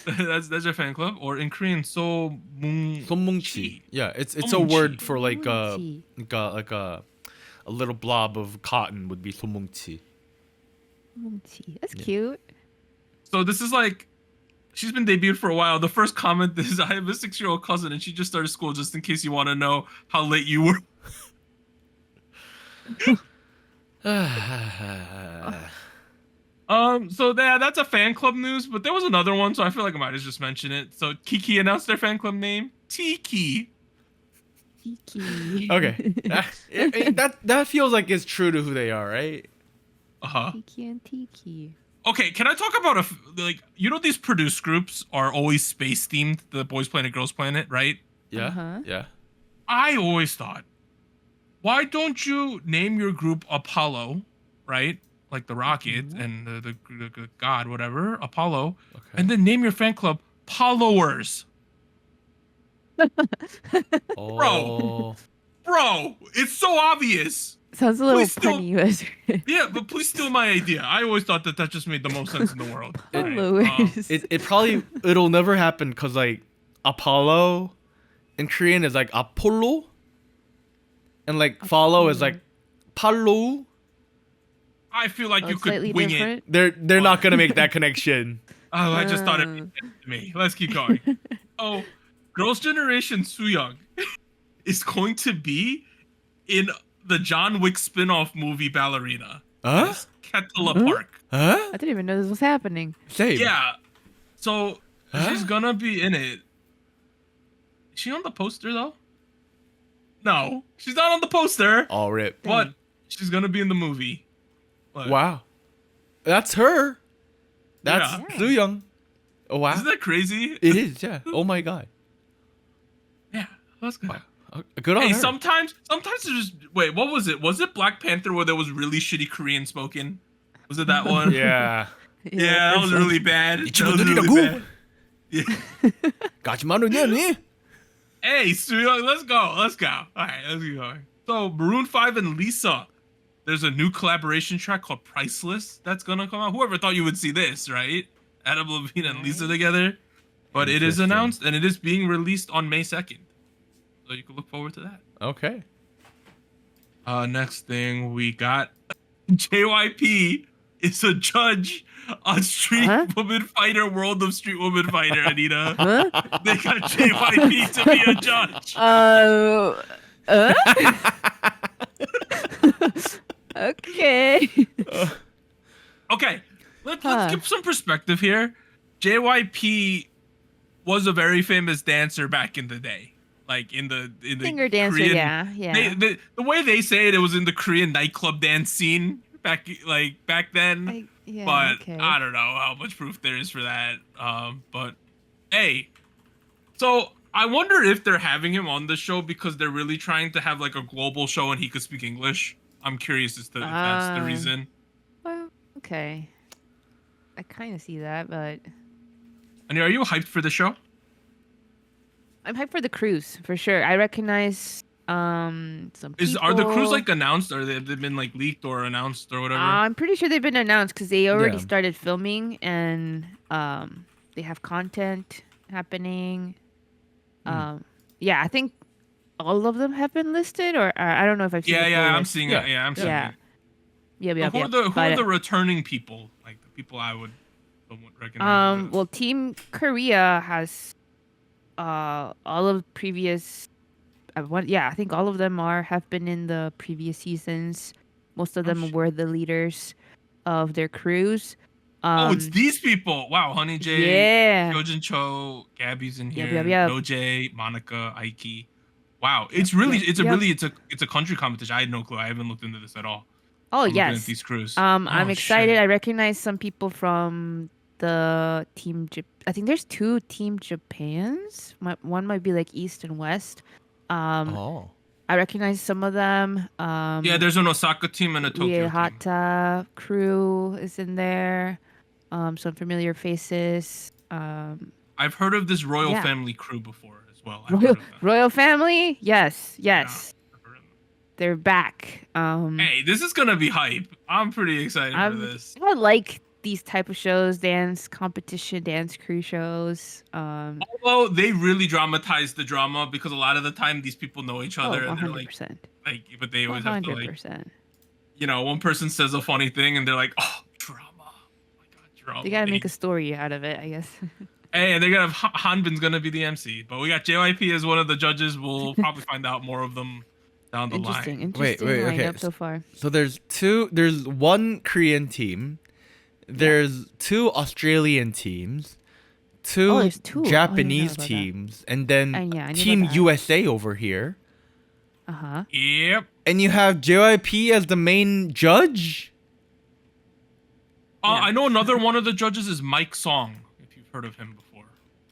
[SPEAKER 1] that's her fan club, or in Korean, So Mung.
[SPEAKER 2] Somungchi. Yeah, it's a
[SPEAKER 1] Somungchi.
[SPEAKER 2] word for like
[SPEAKER 3] Somungchi.
[SPEAKER 2] a little blob of cotton would be somungchi.
[SPEAKER 3] That's cute.
[SPEAKER 1] So this is like, she's been debuted for a while. The first comment is, I have a 6-year-old cousin and she just started school, just in case you want to know how late you were. So that's a fan club news, but there was another one, so I feel like I might as just mention it. So KiiiKiii announced their fan club name, Tiki.
[SPEAKER 3] KiiiKiii.
[SPEAKER 2] Okay. That feels like it's true to who they are, right?
[SPEAKER 3] KiiiKiii and Tiki.
[SPEAKER 1] Okay, can I talk about these produced groups are always space themed, the Boys Planet, Girls Planet, right?
[SPEAKER 2] Yeah.
[SPEAKER 3] Uh-huh.
[SPEAKER 2] Yeah.
[SPEAKER 1] I always thought, why don't you name your group Apollo, right? Like the rocket and the god, whatever, Apollo,
[SPEAKER 2] Okay.
[SPEAKER 1] and then name your fan club Followers.
[SPEAKER 2] Oh.
[SPEAKER 1] Bro, it's so obvious.
[SPEAKER 3] Sounds a little
[SPEAKER 1] Please still-
[SPEAKER 3] punny, but
[SPEAKER 1] Yeah, but please steal my idea. I always thought that just made the most sense in the world.
[SPEAKER 3] followers.
[SPEAKER 2] It'll never happen because like Apollo in Korean is like Apollo, and like follow is like Palo.
[SPEAKER 1] I feel like
[SPEAKER 3] Oh,
[SPEAKER 1] you
[SPEAKER 3] it's
[SPEAKER 1] could
[SPEAKER 3] slightly
[SPEAKER 1] wing
[SPEAKER 3] different.
[SPEAKER 2] They're not gonna make that connection.
[SPEAKER 1] Oh, I just thought it made sense to me. Let's keep going. Oh, Girls' Generation Sooyoung is going to be in the John Wick spin-off movie Ballerina.
[SPEAKER 2] Huh?
[SPEAKER 1] Kettle
[SPEAKER 3] Huh?
[SPEAKER 1] Park.
[SPEAKER 2] Huh?
[SPEAKER 3] I didn't even know this was happening.
[SPEAKER 2] Same.
[SPEAKER 1] Yeah. So
[SPEAKER 2] Huh?
[SPEAKER 1] she's gonna be in it. Is she on the poster though? No, she's not on the poster.
[SPEAKER 2] All rip.
[SPEAKER 1] But she's gonna be in the movie. What?
[SPEAKER 2] Wow. That's her. That's
[SPEAKER 1] Yeah.
[SPEAKER 2] Sooyoung. Oh wow.
[SPEAKER 1] Isn't that crazy?
[SPEAKER 2] It is. Yeah. Oh my god.
[SPEAKER 1] Yeah, that's good.
[SPEAKER 2] Wow. Good on
[SPEAKER 1] Hey,
[SPEAKER 2] her.
[SPEAKER 1] sometimes there's just wait. What was it? Was it Black Panther where there was really shitty Korean spoken? Was it that one?
[SPEAKER 2] Yeah.
[SPEAKER 1] Yeah, that was really bad. That was
[SPEAKER 2] 이친구들이라고.
[SPEAKER 1] really bad. Yeah.
[SPEAKER 2] 가지마누냐니?
[SPEAKER 1] Hey, Sooyoung, let's go. Let's go. All right, let's keep going. So, Maroon 5 and Lisa. There's a new collaboration track called Priceless that's gonna come out. Whoever thought you would see this, right? Adam Levine and Lisa together. But it is
[SPEAKER 2] Interesting.
[SPEAKER 1] announced and it is being released on May 2nd. So you can look forward to that.
[SPEAKER 2] Okay.
[SPEAKER 1] Next thing we got JYP is a judge on Street
[SPEAKER 3] Huh?
[SPEAKER 1] Woman Fighter, World of Street Woman Fighter, Anita.
[SPEAKER 3] Huh?
[SPEAKER 1] They got JYP to be a judge.
[SPEAKER 3] Okay.
[SPEAKER 1] Okay, let's
[SPEAKER 3] Huh.
[SPEAKER 1] give some perspective here. JYP was a very famous dancer back in the day, like in the
[SPEAKER 3] Singer dancer,
[SPEAKER 1] Korean,
[SPEAKER 3] yeah.
[SPEAKER 1] the way they say it was in the Korean nightclub dance scene back then. But
[SPEAKER 3] okay.
[SPEAKER 1] I don't know how much proof there is for that. But hey, so I wonder if they're having him on the show because they're really trying to have like a global show and he could speak English. I'm curious as to if that's the reason.
[SPEAKER 3] Well, okay. I kind of see that, but
[SPEAKER 1] And are you hyped for the show?
[SPEAKER 3] I'm hyped for the cruise for sure. I recognize some people.
[SPEAKER 1] Are the crews like announced or they've been like leaked or announced or whatever?
[SPEAKER 3] I'm pretty sure they've been announced because they already
[SPEAKER 2] Yeah.
[SPEAKER 3] started filming and they have content happening. Yeah, I think all of them have been listed, or I don't know if I've seen. the full
[SPEAKER 1] I'm
[SPEAKER 3] list.
[SPEAKER 1] seeing
[SPEAKER 2] Yeah.
[SPEAKER 1] it. Yeah, I'm seeing
[SPEAKER 3] Yeah.
[SPEAKER 1] it.
[SPEAKER 3] Yeah.
[SPEAKER 1] Who are the returning people? Like the people I would recognize.
[SPEAKER 3] Well, Team Korea has all of previous. I think all of them have been in the previous seasons. Most of them were the leaders of their crews.
[SPEAKER 1] It's these people. Wow, Honey J,
[SPEAKER 3] Yeah.
[SPEAKER 1] Hyojin Cho, Gabby's in here.
[SPEAKER 3] Yep.
[SPEAKER 1] Noj, Monica, Aiki. Wow, it's really it's a country competition. I had no clue. I haven't looked into this at all.
[SPEAKER 3] Oh
[SPEAKER 1] I'm looking at
[SPEAKER 3] yes.
[SPEAKER 1] these crews.
[SPEAKER 3] I'm
[SPEAKER 1] Oh,
[SPEAKER 3] excited.
[SPEAKER 1] shit.
[SPEAKER 3] I recognize some people from the team. I think there's two Team Japans. One might be like East and West.
[SPEAKER 2] Oh.
[SPEAKER 3] I recognize some of them.
[SPEAKER 1] Yeah, there's an Osaka team and a Tokyo team.
[SPEAKER 3] Hata crew is in there. Some familiar faces.
[SPEAKER 1] I've heard of this royal
[SPEAKER 3] Yeah.
[SPEAKER 1] family crew before as well. I've heard of them.
[SPEAKER 3] Royal family. Yes.
[SPEAKER 1] Yeah, I've heard of them.
[SPEAKER 3] They're back.
[SPEAKER 1] Hey, this is gonna be hype. I'm pretty excited for
[SPEAKER 3] I'm-
[SPEAKER 1] this.
[SPEAKER 3] I like these type of shows, dance competition, dance crew shows.
[SPEAKER 1] Although they really dramatize the drama because a lot of the time these people know each other and they're
[SPEAKER 3] 100%.
[SPEAKER 1] but they always have to
[SPEAKER 3] 100%.
[SPEAKER 1] one person says a funny thing and they're like, oh, drama. Oh my god, drama.
[SPEAKER 3] They gotta make a story out of it, I guess.
[SPEAKER 1] Hey, and they're gonna have Hanbin's gonna be the MC, but we got JYP as one of the judges. We'll probably find out more of them down the line.
[SPEAKER 3] Interesting
[SPEAKER 2] Wait, okay.
[SPEAKER 3] lineup so far.
[SPEAKER 2] So there's one Korean team, there's 2 Australian teams, 2
[SPEAKER 3] Oh, there's 2. Oh, I didn't know
[SPEAKER 2] Japanese
[SPEAKER 3] about that.
[SPEAKER 2] teams, and then
[SPEAKER 3] And yeah, I knew
[SPEAKER 2] Team
[SPEAKER 3] about that.
[SPEAKER 2] USA over here.
[SPEAKER 3] Uh-huh.
[SPEAKER 1] Yep.
[SPEAKER 2] And you have JYP as the main judge?
[SPEAKER 3] Yeah.
[SPEAKER 1] I know another one of the judges is Mike Song, if you've heard of him before.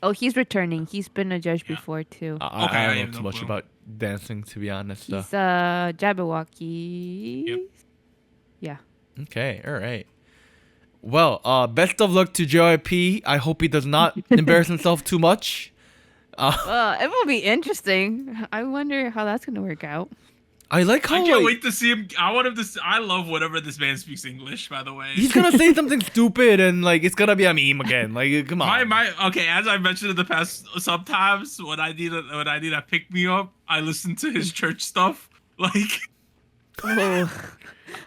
[SPEAKER 3] Oh, he's returning. He's been a judge
[SPEAKER 1] Yeah.
[SPEAKER 3] before too.
[SPEAKER 1] Okay,
[SPEAKER 2] I
[SPEAKER 1] I
[SPEAKER 2] don't
[SPEAKER 1] have
[SPEAKER 2] know
[SPEAKER 1] no
[SPEAKER 2] too much
[SPEAKER 1] clue.
[SPEAKER 2] about dancing, to be honest.
[SPEAKER 3] He's
[SPEAKER 2] So.
[SPEAKER 3] Jabberwocky.
[SPEAKER 1] Yep.
[SPEAKER 3] Yeah.
[SPEAKER 2] Okay, all right. Well, best of luck to JYP. I hope he does not embarrass himself too much.
[SPEAKER 3] It will be interesting. I wonder how that's gonna work out.
[SPEAKER 2] I like how
[SPEAKER 1] I can't
[SPEAKER 2] like,
[SPEAKER 1] wait to see him. I want him to. I love whenever this man speaks English. By the way,
[SPEAKER 2] he's gonna say something stupid and like it's gonna be a meme again. Like, come on.
[SPEAKER 1] Okay. As I mentioned in the past, sometimes when I need a pick me up, I listen to his church stuff. Like,
[SPEAKER 3] Oh.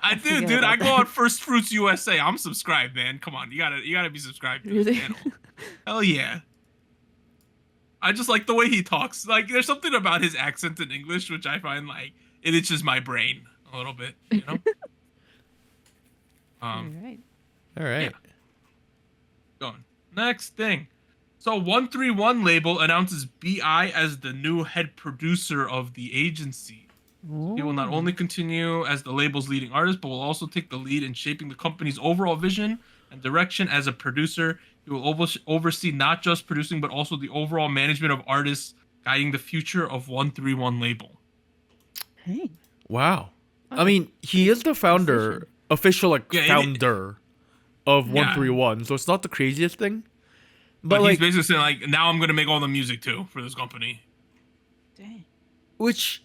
[SPEAKER 1] I
[SPEAKER 3] forget
[SPEAKER 1] dude, I
[SPEAKER 3] about
[SPEAKER 1] go on First Fruits USA. I'm subscribed, man. Come on, you gotta be subscribed to his
[SPEAKER 3] Really?
[SPEAKER 1] channel. Hell yeah. I just like the way he talks. Like, there's something about his accent in English which I find like it itches my brain a little bit. You know.
[SPEAKER 3] All right.
[SPEAKER 2] All right.
[SPEAKER 1] Yeah. Going. Next thing. So 131 label announces BI as the new head producer of the agency. He will not only continue as the label's leading artist, but will also take the lead in shaping the company's overall vision and direction as a producer. He will oversee not just producing, but also the overall management of artists, guiding the future of 131 label.
[SPEAKER 3] Hey.
[SPEAKER 2] Wow. I mean, he is the founder, official like
[SPEAKER 1] Yeah,
[SPEAKER 2] founder of
[SPEAKER 1] Yeah.
[SPEAKER 2] 131, so it's not the craziest thing.
[SPEAKER 1] But
[SPEAKER 2] But like,
[SPEAKER 1] he's basically saying like, now I'm gonna make all the music too for this company.
[SPEAKER 3] Dang.
[SPEAKER 2] which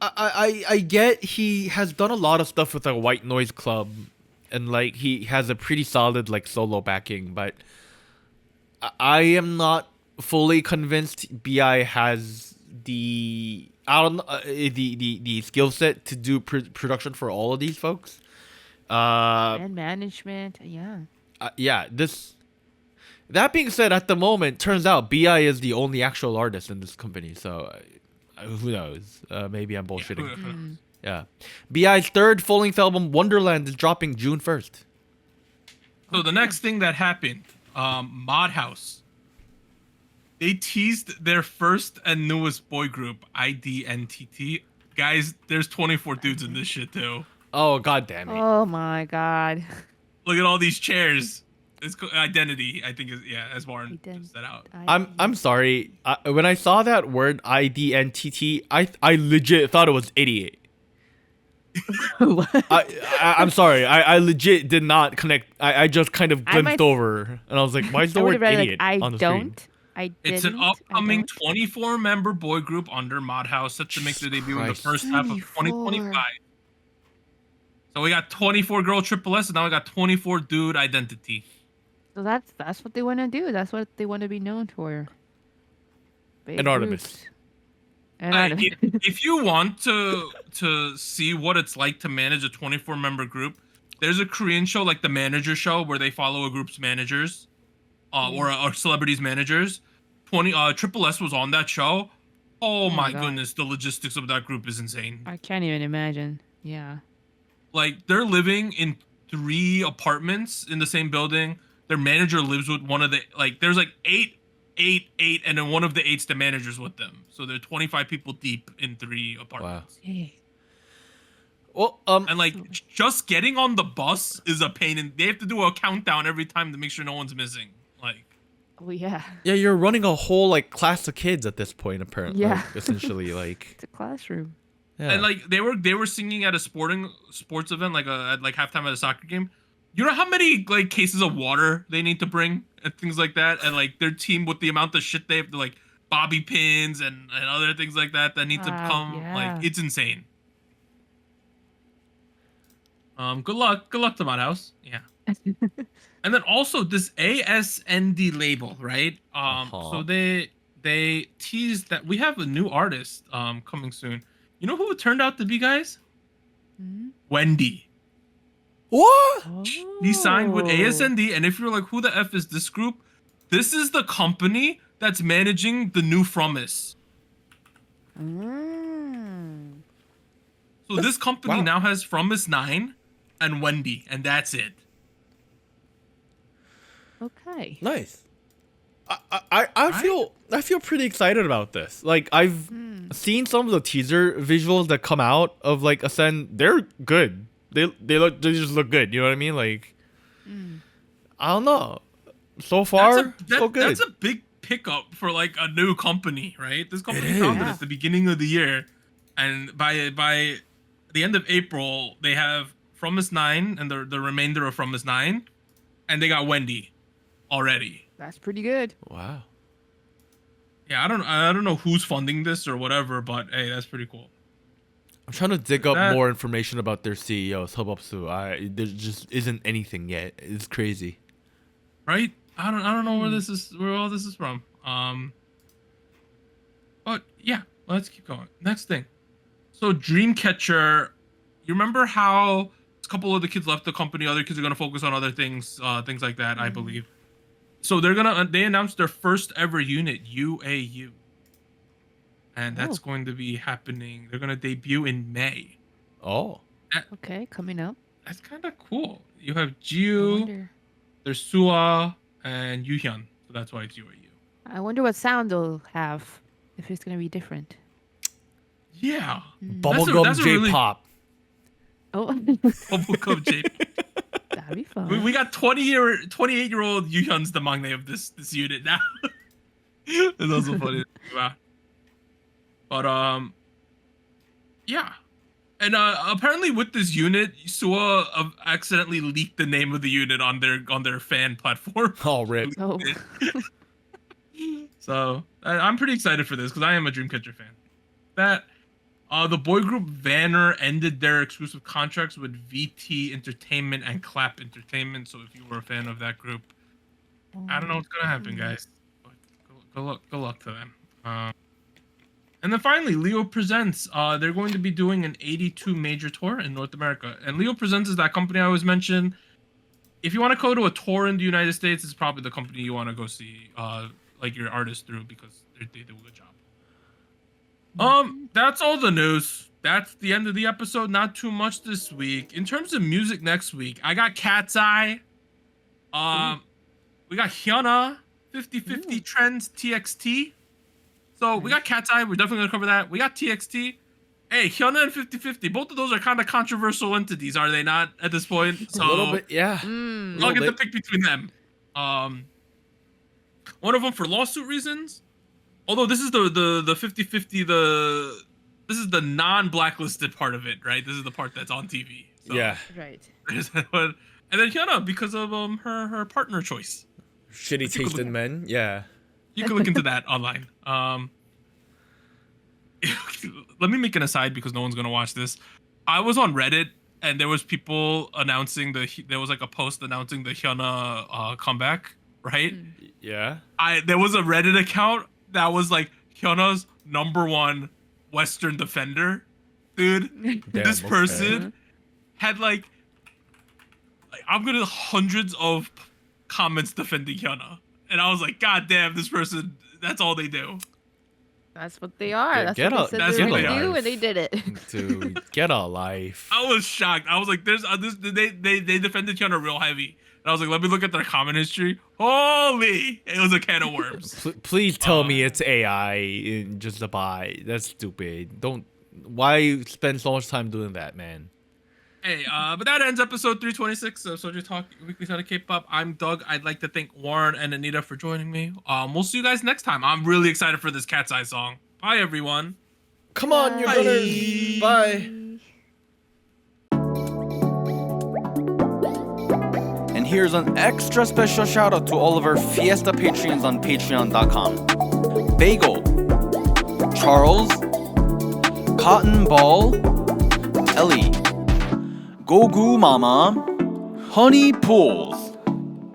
[SPEAKER 2] I get he has done a lot of stuff with a White Noise Club, and like he has a pretty solid like solo backing, but I am not fully convinced BI has the the skill set to do production for all of these folks.
[SPEAKER 3] And management. Yeah.
[SPEAKER 2] Yeah, that being said, at the moment, turns out BI is the only actual artist in this company, so who knows? Maybe I'm bullshitting. Yeah. BI's 3rd full-length album, Wonderland, is dropping June 1st.
[SPEAKER 1] So the next thing that happened, Mod House. They teased their first and newest boy group, IDNTT. Guys, there's 24 dudes in this shit too.
[SPEAKER 2] Oh, god damn it.
[SPEAKER 3] Oh my God.
[SPEAKER 1] Look at all these chairs. It's identity, I think, is as Warren just said out.
[SPEAKER 2] I'm sorry. When I saw that word IDNTT, I legit thought it was idiot.
[SPEAKER 3] What?
[SPEAKER 2] I'm sorry. I legit did not connect. I just kind of
[SPEAKER 3] I
[SPEAKER 2] glimpsed
[SPEAKER 3] might-
[SPEAKER 2] over, and I was like, why is the
[SPEAKER 3] I would
[SPEAKER 2] word
[SPEAKER 3] have read
[SPEAKER 2] idiot
[SPEAKER 3] like
[SPEAKER 2] on the screen?
[SPEAKER 1] It's an upcoming 24-member boy group under Mod House set to make their debut in the
[SPEAKER 2] Christ.
[SPEAKER 1] first half of
[SPEAKER 3] 24.
[SPEAKER 1] 2025. So we got 24 girl triple S, and now we got 24 dude identity.
[SPEAKER 3] So that's what they want to do. That's what they want to be known for. Big
[SPEAKER 2] And Artemis.
[SPEAKER 3] groups. And Artemis.
[SPEAKER 1] If you want to see what it's like to manage a 24-member group, there's a Korean show like the Manager Show where they follow a group's managers, or celebrities' managers. Triple S was on that show. Oh my
[SPEAKER 3] God.
[SPEAKER 1] goodness, the logistics of that group is insane.
[SPEAKER 3] I can't even imagine. Yeah.
[SPEAKER 1] Like, they're living in 3 apartments in the same building. Their manager lives with one of the, like, there's like 8, and then one of the 8's the manager's with them. So they're 25 people deep in 3 apartments.
[SPEAKER 3] Hey.
[SPEAKER 2] Well,
[SPEAKER 1] And like, just getting on the bus is a pain, and they have to do a countdown every time to make sure no one's missing. Like,
[SPEAKER 3] Oh yeah.
[SPEAKER 2] yeah, you're running a whole like class of kids at this point, apparently.
[SPEAKER 3] Yeah.
[SPEAKER 2] Like, essentially, like.
[SPEAKER 3] It's a classroom.
[SPEAKER 2] Yeah.
[SPEAKER 1] and like they were singing at a sports event, like at like halftime at a soccer game. You know how many like cases of water they need to bring and things like that, and like their team with the amount of shit they have to, like bobby pins and other things like that need to
[SPEAKER 3] Wow,
[SPEAKER 1] come.
[SPEAKER 3] yeah.
[SPEAKER 1] Like, it's insane. Good luck to Mod House. Yeah. And then also this ASND label, right? So they teased that we have a new artist coming soon. You know who it turned out to be, guys?
[SPEAKER 3] Mhm.
[SPEAKER 1] Wendy.
[SPEAKER 2] What?
[SPEAKER 1] He signed with
[SPEAKER 3] Oh.
[SPEAKER 1] ASND, and if you're like, who the F is this group? This is the company that's managing the new Fromis.
[SPEAKER 3] Mm.
[SPEAKER 1] So this company
[SPEAKER 2] wow.
[SPEAKER 1] now has Fromis 9 and Wendy, and that's it.
[SPEAKER 3] Okay.
[SPEAKER 2] Nice. I feel pretty excited about this. Like I've seen some of the teaser visuals that come out of like Ascend. They're good. They just look good. You know what I mean? Like I don't know. So far, so good.
[SPEAKER 1] That's a big pickup for like a new company, right? This company
[SPEAKER 2] It
[SPEAKER 1] founded
[SPEAKER 2] is.
[SPEAKER 1] at the beginning of the year, and by the end of April, they have Promise 9 and the remainder of Promise 9, and they got Wendy already.
[SPEAKER 3] That's pretty good.
[SPEAKER 2] Wow.
[SPEAKER 1] Yeah, I don't know who's funding this or whatever, but hey, that's pretty cool.
[SPEAKER 2] I'm trying to dig up
[SPEAKER 1] That-
[SPEAKER 2] more information about their CEO, Sobopsu. There just isn't anything yet. It's crazy.
[SPEAKER 1] Right? I don't know where all this is from. But yeah, let's keep going. Next thing. So Dreamcatcher, you remember how a couple of the kids left the company, other kids are gonna focus on other things, things like that, I believe. So they announced their first ever unit, UAU. And that's going to be happening. They're gonna debut in May.
[SPEAKER 2] Oh.
[SPEAKER 3] Okay, coming up.
[SPEAKER 1] That's kind of cool. You have
[SPEAKER 3] I
[SPEAKER 1] Jiu,
[SPEAKER 3] wonder,
[SPEAKER 1] there's Sua, and Yuhyun. So that's why it's UAU.
[SPEAKER 3] I wonder what sound they'll have. If it's gonna be different.
[SPEAKER 1] Yeah.
[SPEAKER 2] Bubblegum
[SPEAKER 1] that's a really-
[SPEAKER 2] J-pop.
[SPEAKER 3] Oh,
[SPEAKER 1] Bubblegum J.
[SPEAKER 3] that'd be fun.
[SPEAKER 1] We got 28-year-old Yuhyun's the magne of this unit now. It's also funny to think about. But yeah. And apparently with this unit, Sua accidentally leaked the name of the unit on their fan platform.
[SPEAKER 2] Oh, rip.
[SPEAKER 3] Oh,
[SPEAKER 1] So I'm pretty excited for this because I am a Dreamcatcher fan. That the boy group Vanner ended their exclusive contracts with VT Entertainment and Clap Entertainment. So if you were a fan of that group, I don't know what's gonna happen, guys. But good luck to them. And then finally, Leo Presents. They're going to be doing an 82 major tour in North America. And Leo Presents is that company I always mention. If you want to go to a tour in the United States, it's probably the company you want to go see, like your artist through, because they do a good job. That's all the news. That's the end of the episode. Not too much this week. In terms of music next week, I got Cat's Eye. We got Hyuna, 50/50 Trends, TXT. So we got Cat's Eye. We're definitely gonna cover that. We got TXT. Hey, Hyuna and 50/50. Both of those are kind of controversial entities, are they not? At this point, so
[SPEAKER 2] A little bit, yeah.
[SPEAKER 1] I'll get the pick between them. One of them for lawsuit reasons. Although this is the 50/50, this is the non-blacklisted part of it, right? This is the part that's on TV. So
[SPEAKER 2] Yeah.
[SPEAKER 3] right.
[SPEAKER 1] there's that one. And then Hyuna because of her partner choice.
[SPEAKER 2] Shitty taste in men. Yeah.
[SPEAKER 1] You can look into that online. Let me make an aside because no one's gonna watch this. I was on Reddit and there was people announcing there was like a post announcing the Hyuna comeback, right?
[SPEAKER 2] Yeah.
[SPEAKER 1] There was a Reddit account that was like Hyuna's #1 Western defender, dude.
[SPEAKER 2] Damn,
[SPEAKER 1] This
[SPEAKER 2] okay.
[SPEAKER 1] person had like I'm gonna hundreds of comments defending Hyuna, and I was like, God damn, this person. That's all they do.
[SPEAKER 3] That's what they are. That's
[SPEAKER 2] Get
[SPEAKER 3] what they
[SPEAKER 2] a-
[SPEAKER 3] said
[SPEAKER 1] that's
[SPEAKER 3] they were
[SPEAKER 1] what
[SPEAKER 3] gonna
[SPEAKER 1] they
[SPEAKER 3] do,
[SPEAKER 2] are.
[SPEAKER 3] and they did it.
[SPEAKER 2] Dude, get a life.
[SPEAKER 1] I was shocked. I was like, "There's they defended Hyuna real heavy." And I was like, "Let me look at their comment history." Holy, it was a can of worms.
[SPEAKER 2] Please tell me it's AI in just a buy. That's stupid. Don't. Why spend so much time doing that, man?
[SPEAKER 1] Hey, but that ends episode 326 of SojuTalk Weekly Sound of K-pop. I'm Doug. I'd like to thank Warren and Anita for joining me. We'll see you guys next time. I'm really excited for this Cat's Eye song. Bye, everyone.
[SPEAKER 2] Come on, you're gonna. Bye. And here's an extra special shout out to all of our Fiesta Patreons on patreon.com. Bagel, Charles, Cotton Ball, Ellie, Gogu Mama, Honey Pools,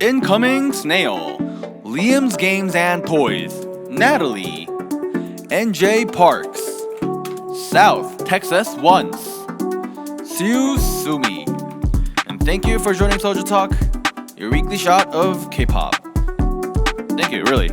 [SPEAKER 2] Incoming Snail, Liam's Games and Toys, Natalie, NJ Parks, South Texas Once, Siu Sumi. And thank you for joining Soju Talk, your weekly shot of K-pop. Thank you, really.